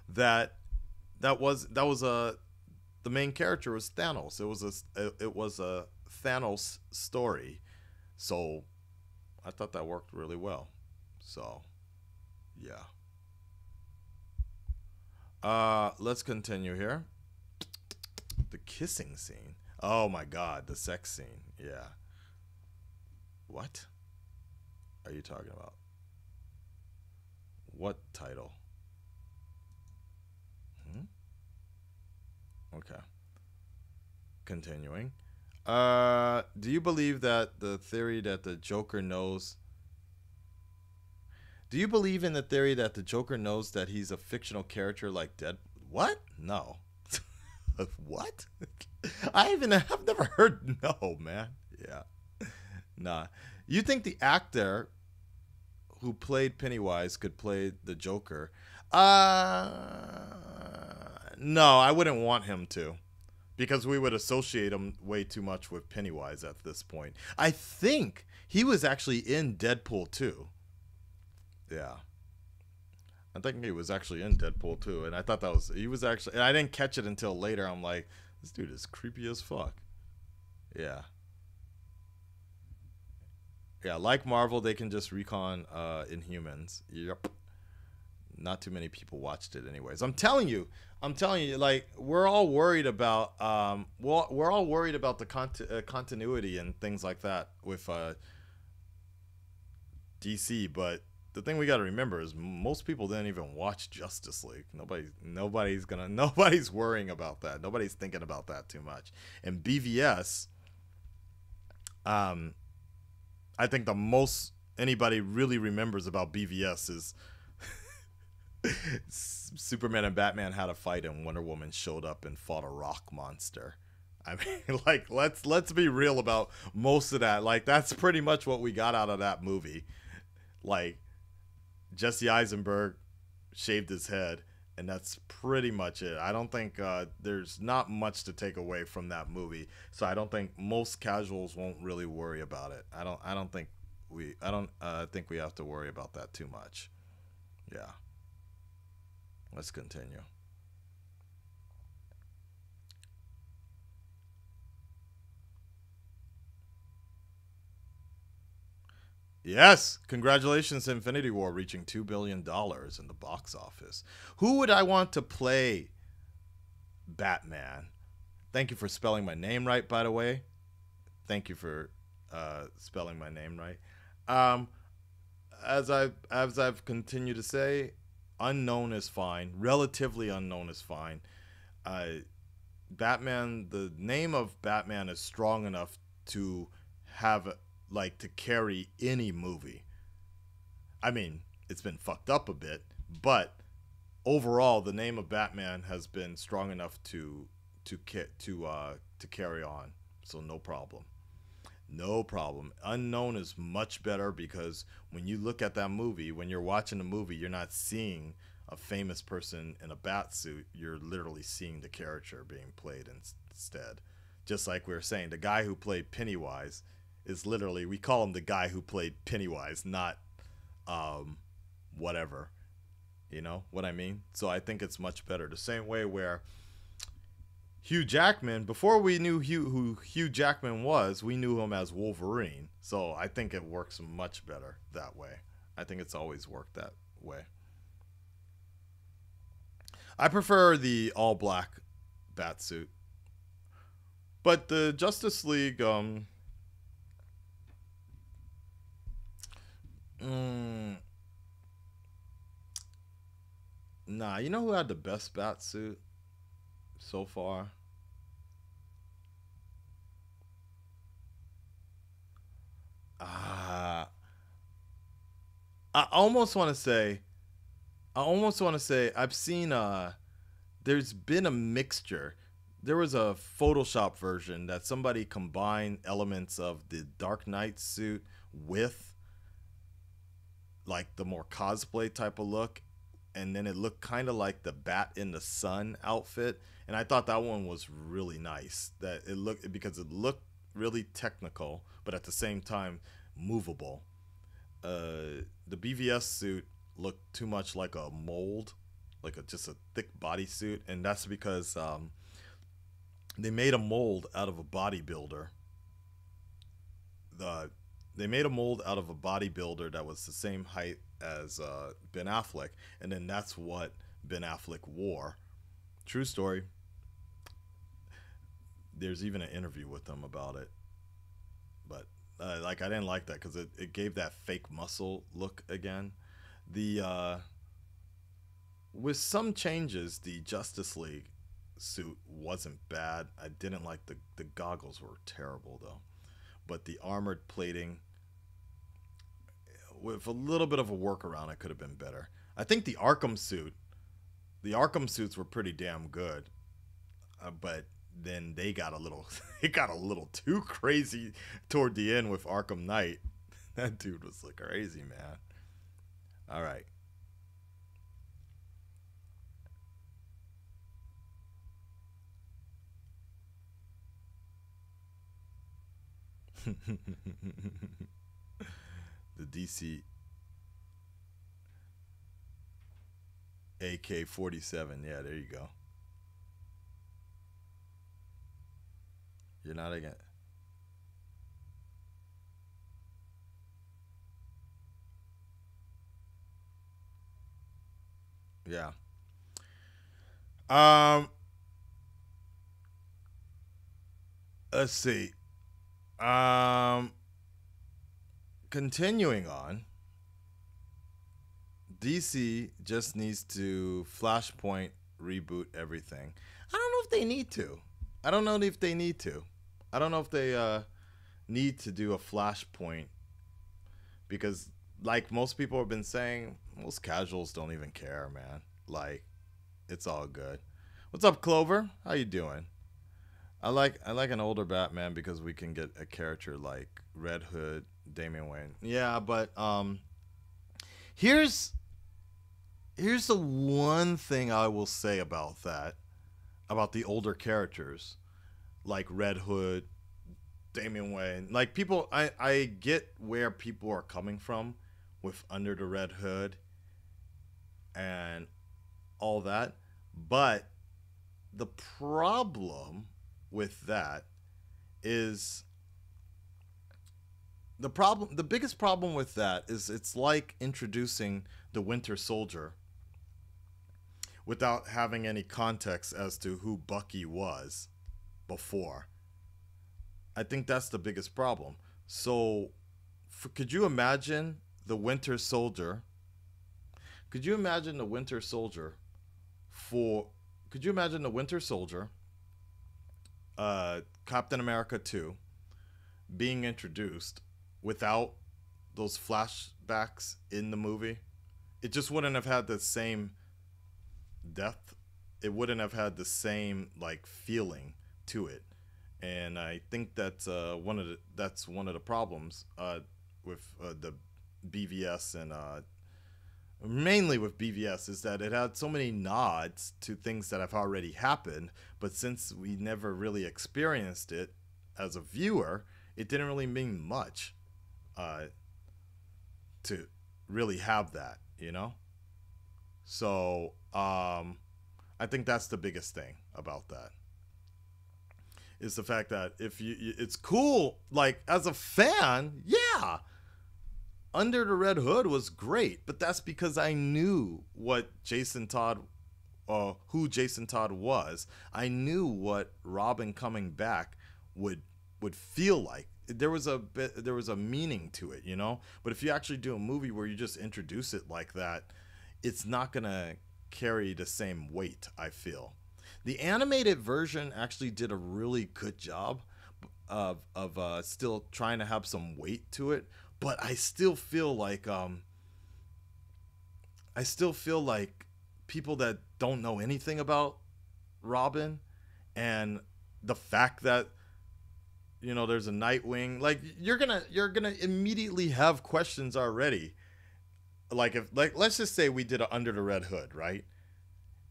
[SPEAKER 1] that the main character was Thanos. It was a Thanos story. So I thought that worked really well. So yeah. Let's continue here. The kissing scene. Oh my god, the sex scene. Yeah. What are you talking about? What title? Okay. Continuing. Do you believe that the theory that the Joker knows... Do you believe in the theory that the Joker knows that he's a fictional character like Deadpool? What? No. What? I've never heard... No, man. Yeah. Nah. You think the actor who played Pennywise could play the Joker? No, I wouldn't want him to, because we would associate him way too much with Pennywise at this point. I think he was actually in Deadpool 2. Yeah. I think he was actually in Deadpool 2, and I thought he was actually, and I didn't catch it until later. I'm like, this dude is creepy as fuck. Yeah. Yeah, like Marvel, they can just recon Inhumans. Yep. Not too many people watched it anyways. I'm telling you, like, we're all worried about we're all worried about the continuity and things like that with DC, but the thing we got to remember is most people didn't even watch Justice League. Nobody's worrying about that. Nobody's thinking about that too much. And BVS, I think the most anybody really remembers about BVS is Superman and Batman had a fight and Wonder Woman showed up and fought a rock monster. I mean, like let's be real about most of that. Like that's pretty much what we got out of that movie. Like Jesse Eisenberg shaved his head, and that's pretty much it. I don't think there's not much to take away from that movie, so I don't think most casuals won't really worry about it. I don't think think we have to worry about that too much. Yeah. Let's continue. Yes, congratulations, Infinity War reaching $2 billion in the box office. Who would I want to play Batman? Thank you for spelling my name right, by the way. Thank you for spelling my name right. Um, as I've continued to say, unknown is fine. Relatively unknown is fine. Uh, Batman, the name of Batman is strong enough to have like to carry any movie. I mean, it's been fucked up a bit, but overall, the name of Batman has been strong enough to carry on. So no problem. No problem. Unknown is much better because when you look at that movie, when you're watching the movie, you're not seeing a famous person in a bat suit. You're literally seeing the character being played instead. Just like we were saying, the guy who played Pennywise is literally, we call him the guy who played Pennywise, not whatever. You know what I mean? So I think it's much better. The same way where Hugh Jackman, before we knew who Hugh Jackman was, we knew him as Wolverine. So I think it works much better that way. I think it's always worked that way. I prefer the all black bat suit. But the Justice League, nah, you know who had the best bat suit so far? Ah, I almost want to say, I've seen there's been a mixture. There was a Photoshop version that somebody combined elements of the Dark Knight suit with like the more cosplay type of look, and then it looked kind of like the Bat in the Sun outfit, and I thought that one was really nice. That it looked, because it looked really technical, but at the same time movable. The BVS suit looked too much like a mold, like just a thick bodysuit, and that's because they made a mold out of a bodybuilder. The they made a mold out of a bodybuilder that was the same height as Ben Affleck, and then that's what Ben Affleck wore. True story. There's even an interview with him about it, but like I didn't like that because it gave that fake muscle look again. The With some changes, the Justice League suit wasn't bad. I didn't like the goggles were terrible though, but the armored plating with a little bit of a workaround, it could have been better. I think the Arkham suits were pretty damn good, but then they got a little, it got a little too crazy toward the end with Arkham Knight. That dude was like crazy, man. All right. The DC AK-47. Yeah, there you go. You're not again. Yeah. Um. Let's see. Um. Continuing on. DC just needs to Flashpoint reboot everything. I don't know if they need to. I don't know if they need to. I don't know if they need to do a Flashpoint because, like most people have been saying, most casuals don't even care, man. Like, it's all good. What's up, Clover? How you doing? I like an older Batman because we can get a character like Red Hood, Damian Wayne. Yeah, but here's here's the one thing I will say about that, about the older characters like Red Hood, Damian Wayne. Like people, I get where people are coming from with Under the Red Hood and all that, but the problem with that is the biggest problem with that is it's like introducing the Winter Soldier without having any context as to who Bucky was before. I think that's the biggest problem. So could you imagine the Winter Soldier? Could you imagine the Winter Soldier for could you imagine the Winter Soldier, Captain America 2, being introduced without those flashbacks in the movie? It just wouldn't have had the same depth. It wouldn't have had the same like feeling to it. And I think that's one of the problems with the BVS and mainly with BVS is that it had so many nods to things that have already happened, but since we never really experienced it as a viewer, it didn't really mean much to really have that, you know? So I think that's the biggest thing about that. Is the fact that if it's cool, like as a fan, yeah, Under the Red Hood was great, but that's because I knew what Jason Todd, who Jason Todd was. I knew what Robin coming back would feel like. There was a meaning to it, you know. But if you actually do a movie where you just introduce it like that, it's not gonna carry the same weight, I feel. The animated version actually did a really good job of still trying to have some weight to it, but I still feel like people that don't know anything about Robin and the fact that there's a Nightwing, like you're gonna immediately have questions already. Like let's just say we did a Under the Red Hood, right?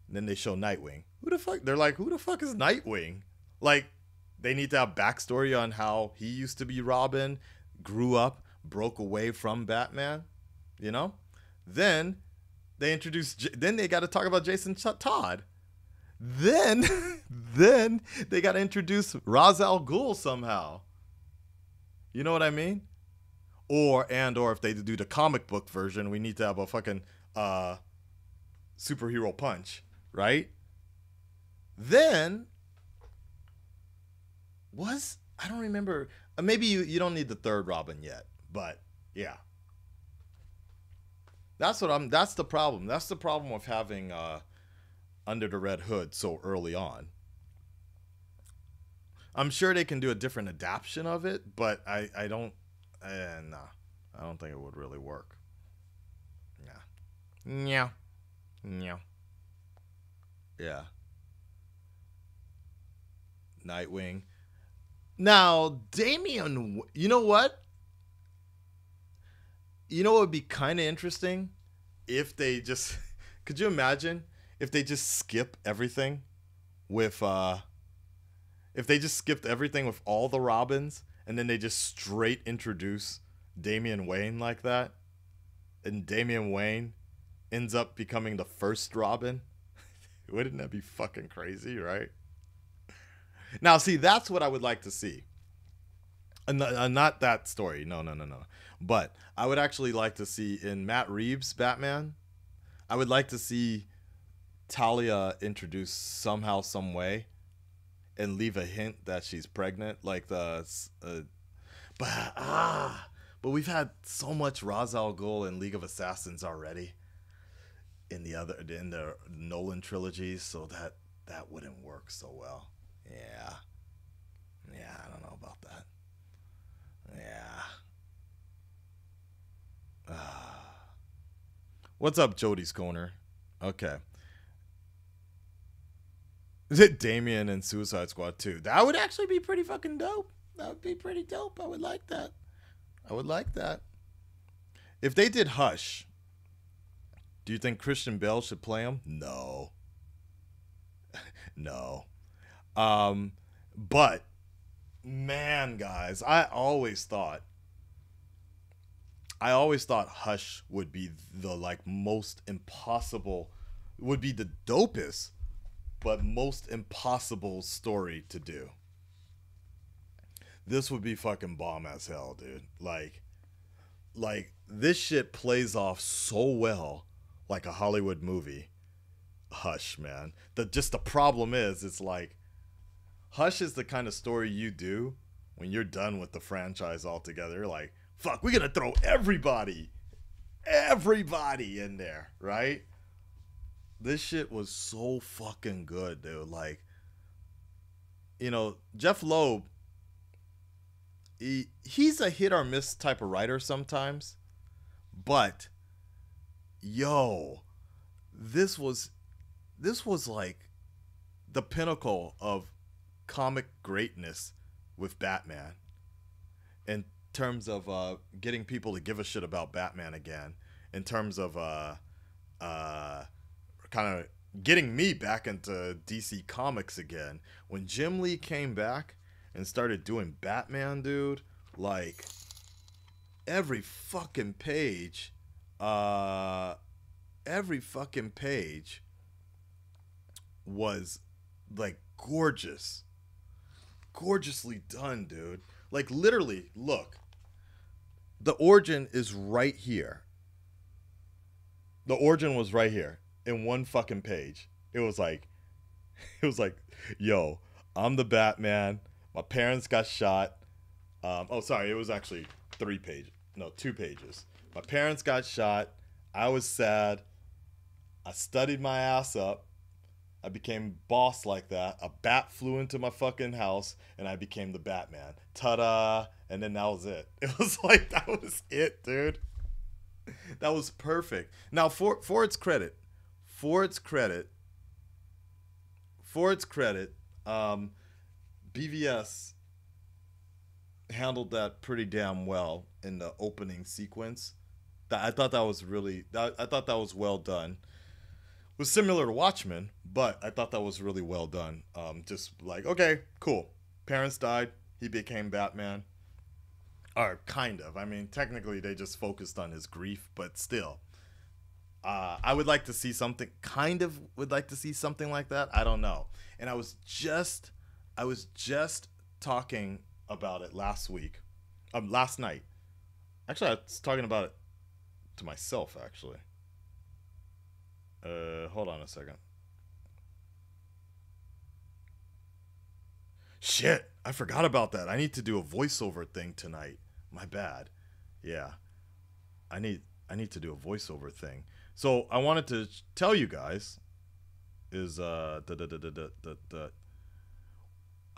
[SPEAKER 1] And then they show Nightwing. Who the fuck? They're like, who the fuck is Nightwing? Like, they need to have backstory on how he used to be Robin, grew up, broke away from Batman, you know? Then they then they got to talk about Jason Todd. Then they got to introduce Ra's al Ghul somehow. You know what I mean? Or if they do the comic book version, we need to have a fucking superhero punch, right? Then I don't remember. Maybe you don't need the third Robin yet, but yeah. That's the problem. That's the problem with having Under the Red Hood so early on. I'm sure they can do a different adaptation of it, but I don't think it would really work. Yeah. Yeah. Nightwing. Now, Damian, you know what? You know what would be kind of interesting? If they just, could you imagine if they just skip everything with, if they just skipped everything with all the Robins and then they just straight introduce Damian Wayne like that? And Damian Wayne ends up becoming the first Robin? Wouldn't that be fucking crazy, right? Now, see, that's what I would like to see. Not that story. No. But I would actually like to see in Matt Reeves' Batman, I would like to see Talia introduced somehow, some way, and leave a hint that she's pregnant. Like but we've had so much Ra's al Ghul in League of Assassins already in the Nolan trilogies, so that wouldn't work so well. Yeah, I don't know about that. Yeah. What's up, Jody's Corner? Okay. Damien and Suicide Squad 2. That would actually be pretty fucking dope. That would be pretty dope. I would like that. I would like that. If they did Hush, do you think Christian Bale should play him? No. No. But man, guys, I always thought Hush would be the like most impossible, would be the dopest, but most impossible story to do. This would be fucking bomb as hell, dude. Like this shit plays off so well like a Hollywood movie. Hush, man. The problem is it's like Hush is the kind of story you do when you're done with the franchise altogether. You're like, fuck, we're gonna throw everybody in there, right? This shit was so fucking good, dude. Like, Jeff Loeb, he's a hit or miss type of writer sometimes, but yo, this was like the pinnacle of comic greatness with Batman in terms of getting people to give a shit about Batman again, in terms of kind of getting me back into DC Comics again. When Jim Lee came back and started doing Batman, dude, like every fucking page was like gorgeously done, dude. Like literally, look, the origin is right here. The origin was right here in one fucking page. It was like, yo, I'm the Batman. My parents got shot. It was actually 2 pages. My parents got shot. I was sad. I studied my ass up. I became boss like that. A bat flew into my fucking house, and I became the Batman. Ta-da! And then that was it. It was like, that was it, dude. That was perfect. Now, for its credit, BVS handled that pretty damn well in the opening sequence. I thought that was well done. It was similar to Watchmen, but I thought that was really well done. Just like, okay, cool. Parents died. He became Batman. Or kind of. I mean, technically they just focused on his grief, but still. I would like to see something, like that. I don't know. And I was just talking about it last night. Actually, I was talking about it to myself, actually. Hold on a second. Shit, I forgot about that. I need to do a voiceover thing tonight. My bad. Yeah. I need to do a voiceover thing. So I wanted to tell you guys is I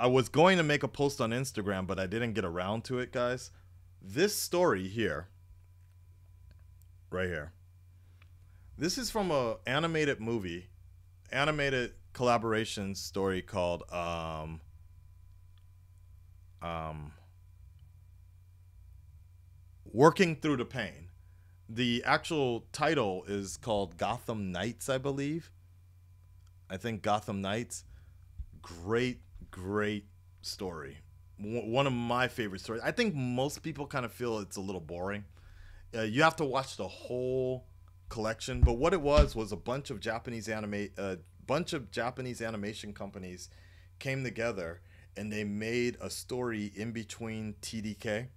[SPEAKER 1] was going to make a post on Instagram, but I didn't get around to it, guys. This story here, right here. This is from a animated collaboration story called Working Through the Pain. The actual title is called Gotham Knights, I believe. I think Gotham Knights. Great story. One of my favorite stories. I think most people kind of feel it's a little boring. You have to watch the whole collection, but what it was a bunch of Japanese animation companies came together and they made a story in between TDK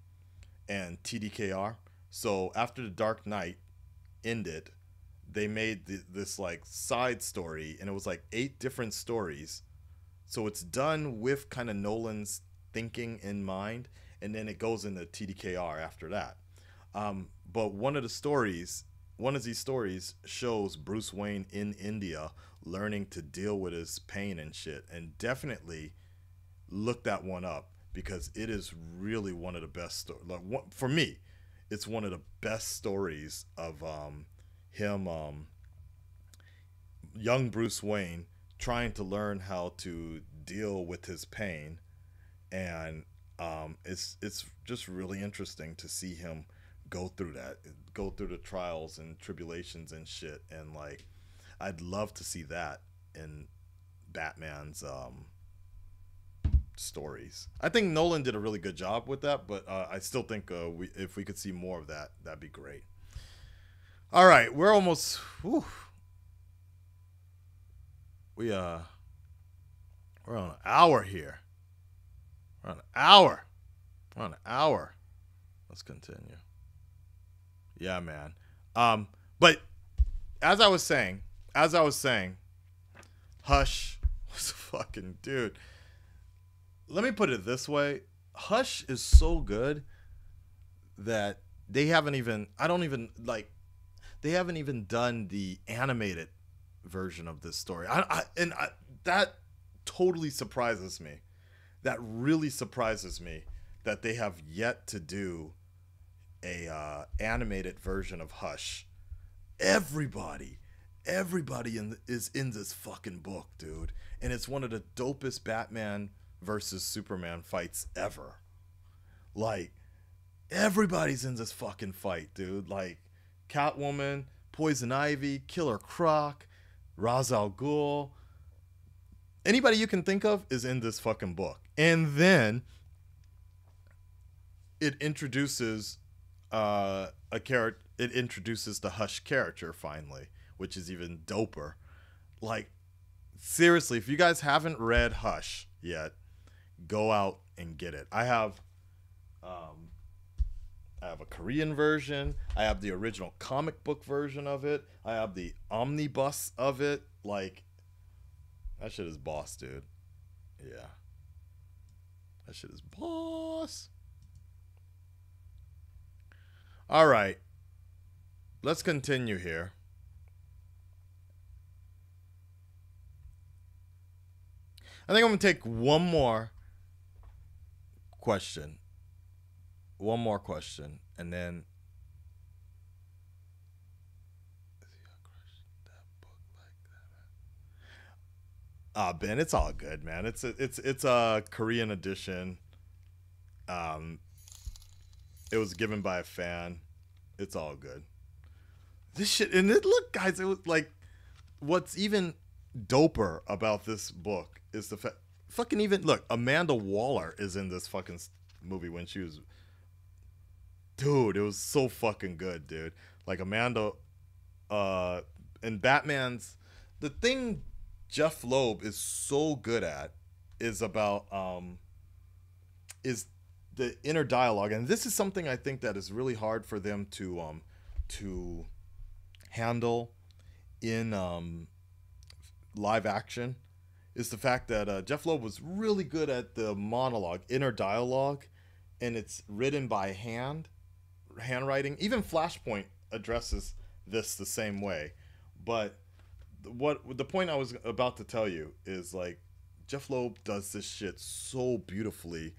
[SPEAKER 1] and TDKR. So after the Dark Knight ended, they made this like side story, and it was like 8 different stories. So it's done with kind of Nolan's thinking in mind, and then it goes into TDKR after that. But one of these stories shows Bruce Wayne in India learning to deal with his pain and shit. And definitely look that one up, because it is really one of the best for me. It's one of the best stories of him, young Bruce Wayne, trying to learn how to deal with his pain, and it's just really interesting to see him go through that, go through the trials and tribulations and shit, and like I'd love to see that in Batman's stories. I think Nolan did a really good job with that, but I still think if we could see more of that, that'd be great. All right, we're almost. Whew, we're on an hour here. We're on an hour. We're on an hour. Let's continue. Yeah, man. But as I was saying, Hush was fucking dude. Let me put it this way. Hush is so good that they haven't even they haven't even done the animated version of this story. That totally surprises me. That really surprises me that they have yet to do a animated version of Hush. Everybody is in this fucking book, dude, and it's one of the dopest Batman versus Superman fights ever. Like, everybody's in this fucking fight, dude. Like, Catwoman, Poison Ivy, Killer Croc, Ra's al Ghul. Anybody you can think of is in this fucking book. And then it introduces a character. It introduces the Hush character finally, which is even doper. Like, seriously, if you guys haven't read Hush yet, go out and get it. I have a Korean version. I have the original comic book version of it. I have the omnibus of it. Like, that shit is boss, dude. Yeah. That shit is boss. All right. Let's continue here. I think I'm going to take one more question. One more question. And then... Ben, it's all good, man. It's a Korean edition. It was given by a fan. It's all good. This shit, and look, guys, it was like, what's even doper about this book is the fact, fucking even, look, Amanda Waller is in this fucking movie when she was, dude, it was so fucking good, dude. Like, Amanda, and Batman's, the thing Jeff Loeb is so good at is about, is the inner dialogue. And this is something I think that is really hard for them to handle in live action, is the fact that Jeff Loeb was really good at the monologue, inner dialogue, and it's written by handwriting. Even Flashpoint addresses this the same way. But the point I was about to tell you is, like, Jeff Loeb does this shit so beautifully.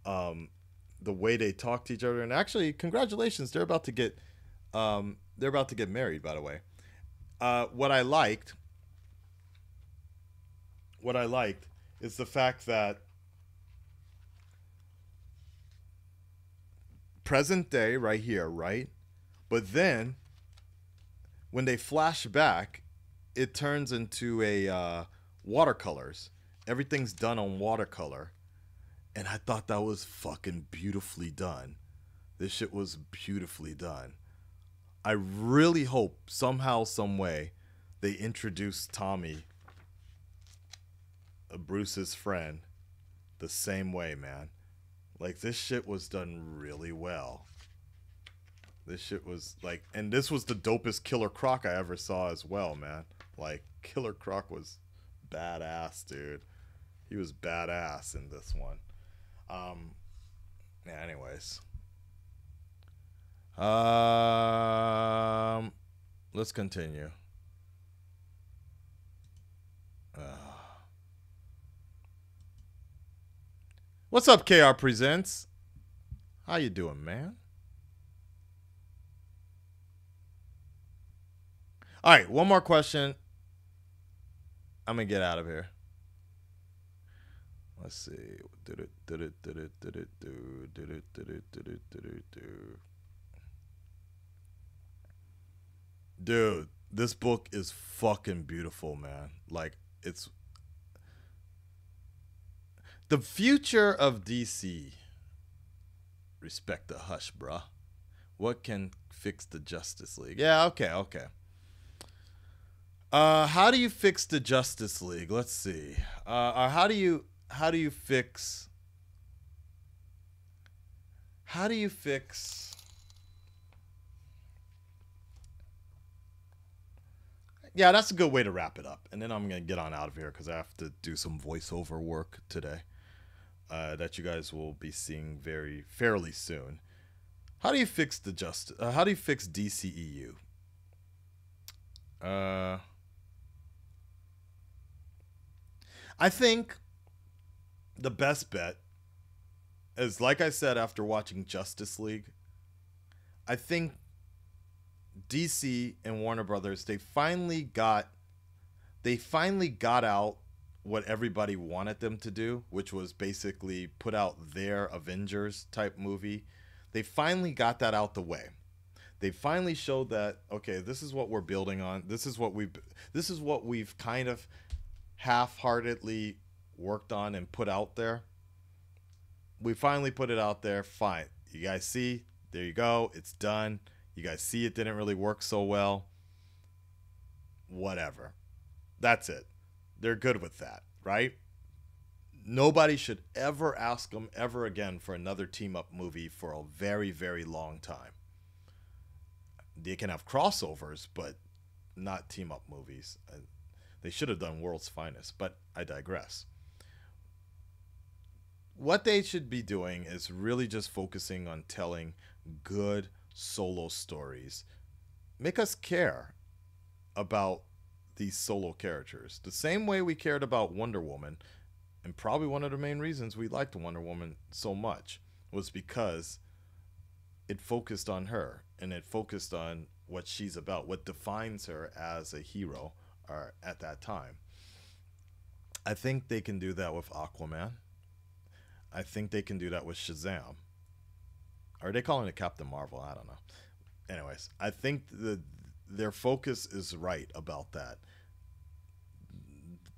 [SPEAKER 1] The way they talk to each other, and actually, congratulations, they're about to get married, by the way. What I liked is the fact that present day right here, right? But then when they flash back, it turns into a watercolors. Everything's done on watercolor. And I thought that was fucking beautifully done. This shit was beautifully done. I really hope somehow, some way, they introduce Tommy, Bruce's friend, the same way, man. Like, this shit was done really well. This shit was like, and this was the dopest Killer Croc I ever saw as well, man. Like, Killer Croc was badass, dude. He was badass in this one. Yeah, anyways. Let's continue. What's up, KR Presents? How you doing, man? All right, one more question. I'm gonna get out of here. Let's see. Dude, this book is fucking beautiful, man. Like, it's the future of DC. Respect the hush, bruh. What can fix the Justice League? Yeah, okay, okay. How do you fix the Justice League? Let's see. How do you fix how do you fix Yeah, that's a good way to wrap it up. And then I'm gonna get on out of here because I have to do some voiceover work today. That you guys will be seeing very fairly soon. How do you fix the justice? How do you fix DCEU? I think the best bet is, like I said after watching Justice League, I think DC and Warner Brothers, they finally got out what everybody wanted them to do, which was basically put out their Avengers type movie. They finally got that out the way. They finally showed that, okay, this is what we're building on. This is what we've kind of half-heartedly worked on and put out there. We finally put it out there. Fine. You guys see? There you go. It's done. You guys see it didn't really work so well. Whatever. That's it. They're good with that, right? Nobody should ever ask them ever again for another team up movie for a very, very long time. They can have crossovers, but not team up movies. They should have done World's Finest, but I digress. What they should be doing is really just focusing on telling good solo stories. Make us care about these solo characters the same way we cared about Wonder Woman. And probably one of the main reasons we liked Wonder Woman so much was because it focused on her and it focused on what she's about, what defines her as a hero or at that time. I think they can do that with Aquaman. I think they can do that with Shazam. Are they calling it Captain Marvel? I don't know. Anyways, I think their focus is right about that.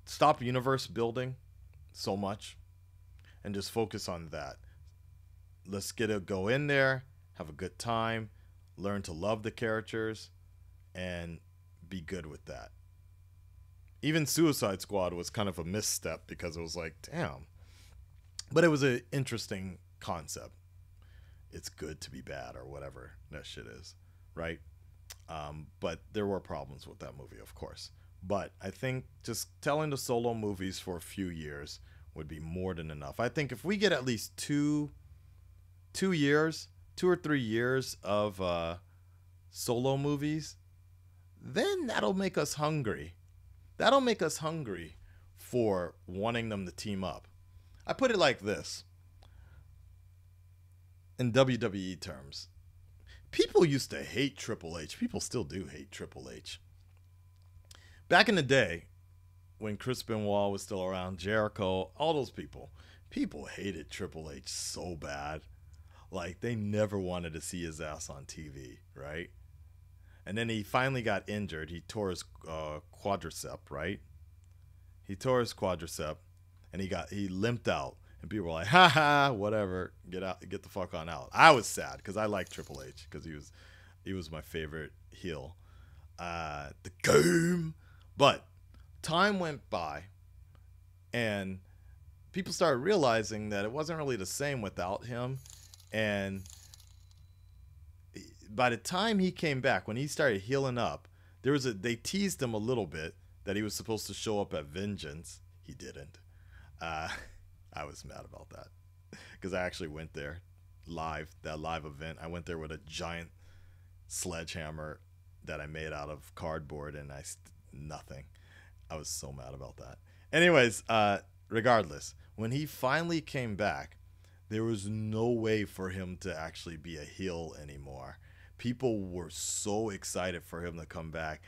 [SPEAKER 1] Stop universe building so much and just focus on that. Let's go in there, have a good time, learn to love the characters, and be good with that. Even Suicide Squad was kind of a misstep because it was like, damn. But it was an interesting concept. It's good to be bad or whatever that shit is, right? But there were problems with that movie, of course. But I think just telling the solo movies for a few years would be more than enough. I think if we get at least 2 years, 2 or 3 years of solo movies, then that'll make us hungry. That'll make us hungry for wanting them to team up. I put it like this. In WWE terms, people used to hate Triple H. People still do hate Triple H. Back in the day, when Chris Benoit was still around, Jericho, all those people hated Triple H so bad. Like, they never wanted to see his ass on TV, right? And then he finally got injured. He tore his quadricep, right? He tore his quadricep, and he limped out. And people were like, ha ha, whatever, get the fuck on out. I was sad because I liked Triple H because he was my favorite heel. The game. But time went by, and people started realizing that it wasn't really the same without him. And by the time he came back, when he started healing up, they teased him a little bit that he was supposed to show up at Vengeance. He didn't. I was mad about that because I actually went there that live event. I went there with a giant sledgehammer that I made out of cardboard, and nothing. I was so mad about that. Anyways, regardless, when he finally came back, there was no way for him to actually be a heel anymore. People were so excited for him to come back.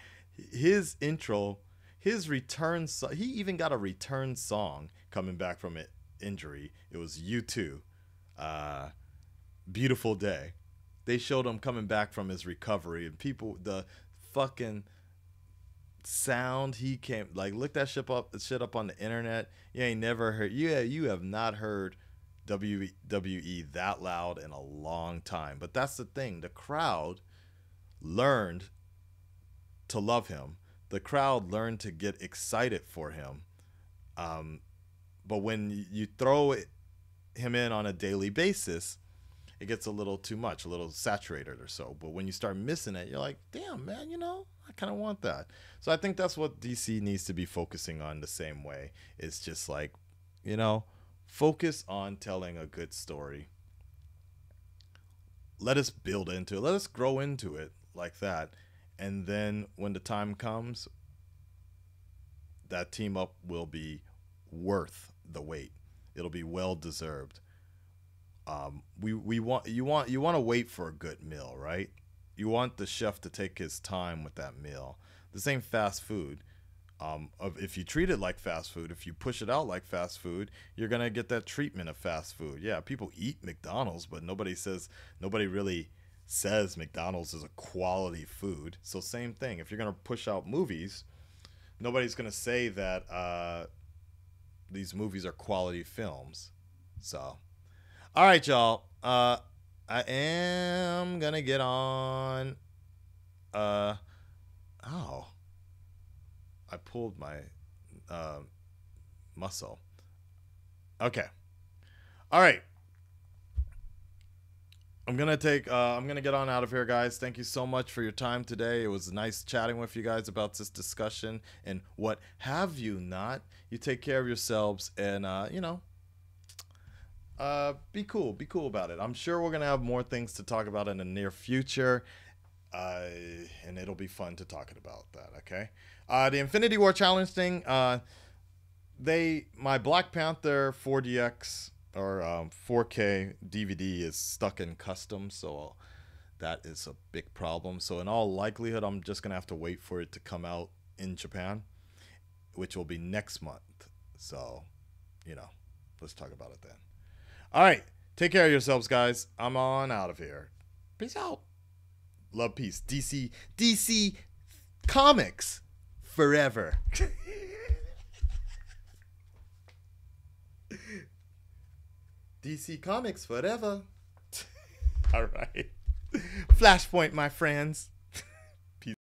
[SPEAKER 1] His intro, his return, he even got a return song coming back from an injury. It was U2, Beautiful Day. They showed him coming back from his recovery, and people, the fucking sound he came, like, look that shit up on the internet. You ain't never heard, you have not heard WWE that loud in a long time. But that's the thing, the crowd learned to love him. The crowd learned to get excited for him. But when you throw him in on a daily basis, it gets a little too much, a little saturated or so. But when you start missing it, you're like, damn, man, I kind of want that. So I think that's what DC needs to be focusing on the same way. It's just like, focus on telling a good story. Let us build into it. Let us grow into it like that. And then when the time comes, that team up will be worth the wait. It'll be well deserved. You want to wait for a good meal, right? You want the chef to take his time with that meal. This ain't fast food. If you treat it like fast food, if you push it out like fast food, you're gonna get that treatment of fast food. Yeah, people eat McDonald's, but nobody really says McDonald's is a quality food. So same thing. If you're gonna push out movies, nobody's gonna say that these movies are quality films. So. All right, y'all. I am gonna get on. I pulled my muscle. Okay. All right. I'm gonna get on out of here, guys. Thank you so much for your time today. It was nice chatting with you guys about this discussion and what have you not. You take care of yourselves, and be cool about it. I'm sure we're gonna have more things to talk about in the near future, and it'll be fun to talk about that. Okay, the Infinity War challenge thing, my Black Panther 4DX or 4K DVD is stuck in custom, so that is a big problem. So in all likelihood, I'm just gonna have to wait for it to come out in Japan, which will be next month. So let's talk about it then. All right. Take care of yourselves, guys. I'm on out of here. Peace out. Love, peace. DC Comics forever. DC Comics forever. All right. Flashpoint, my friends.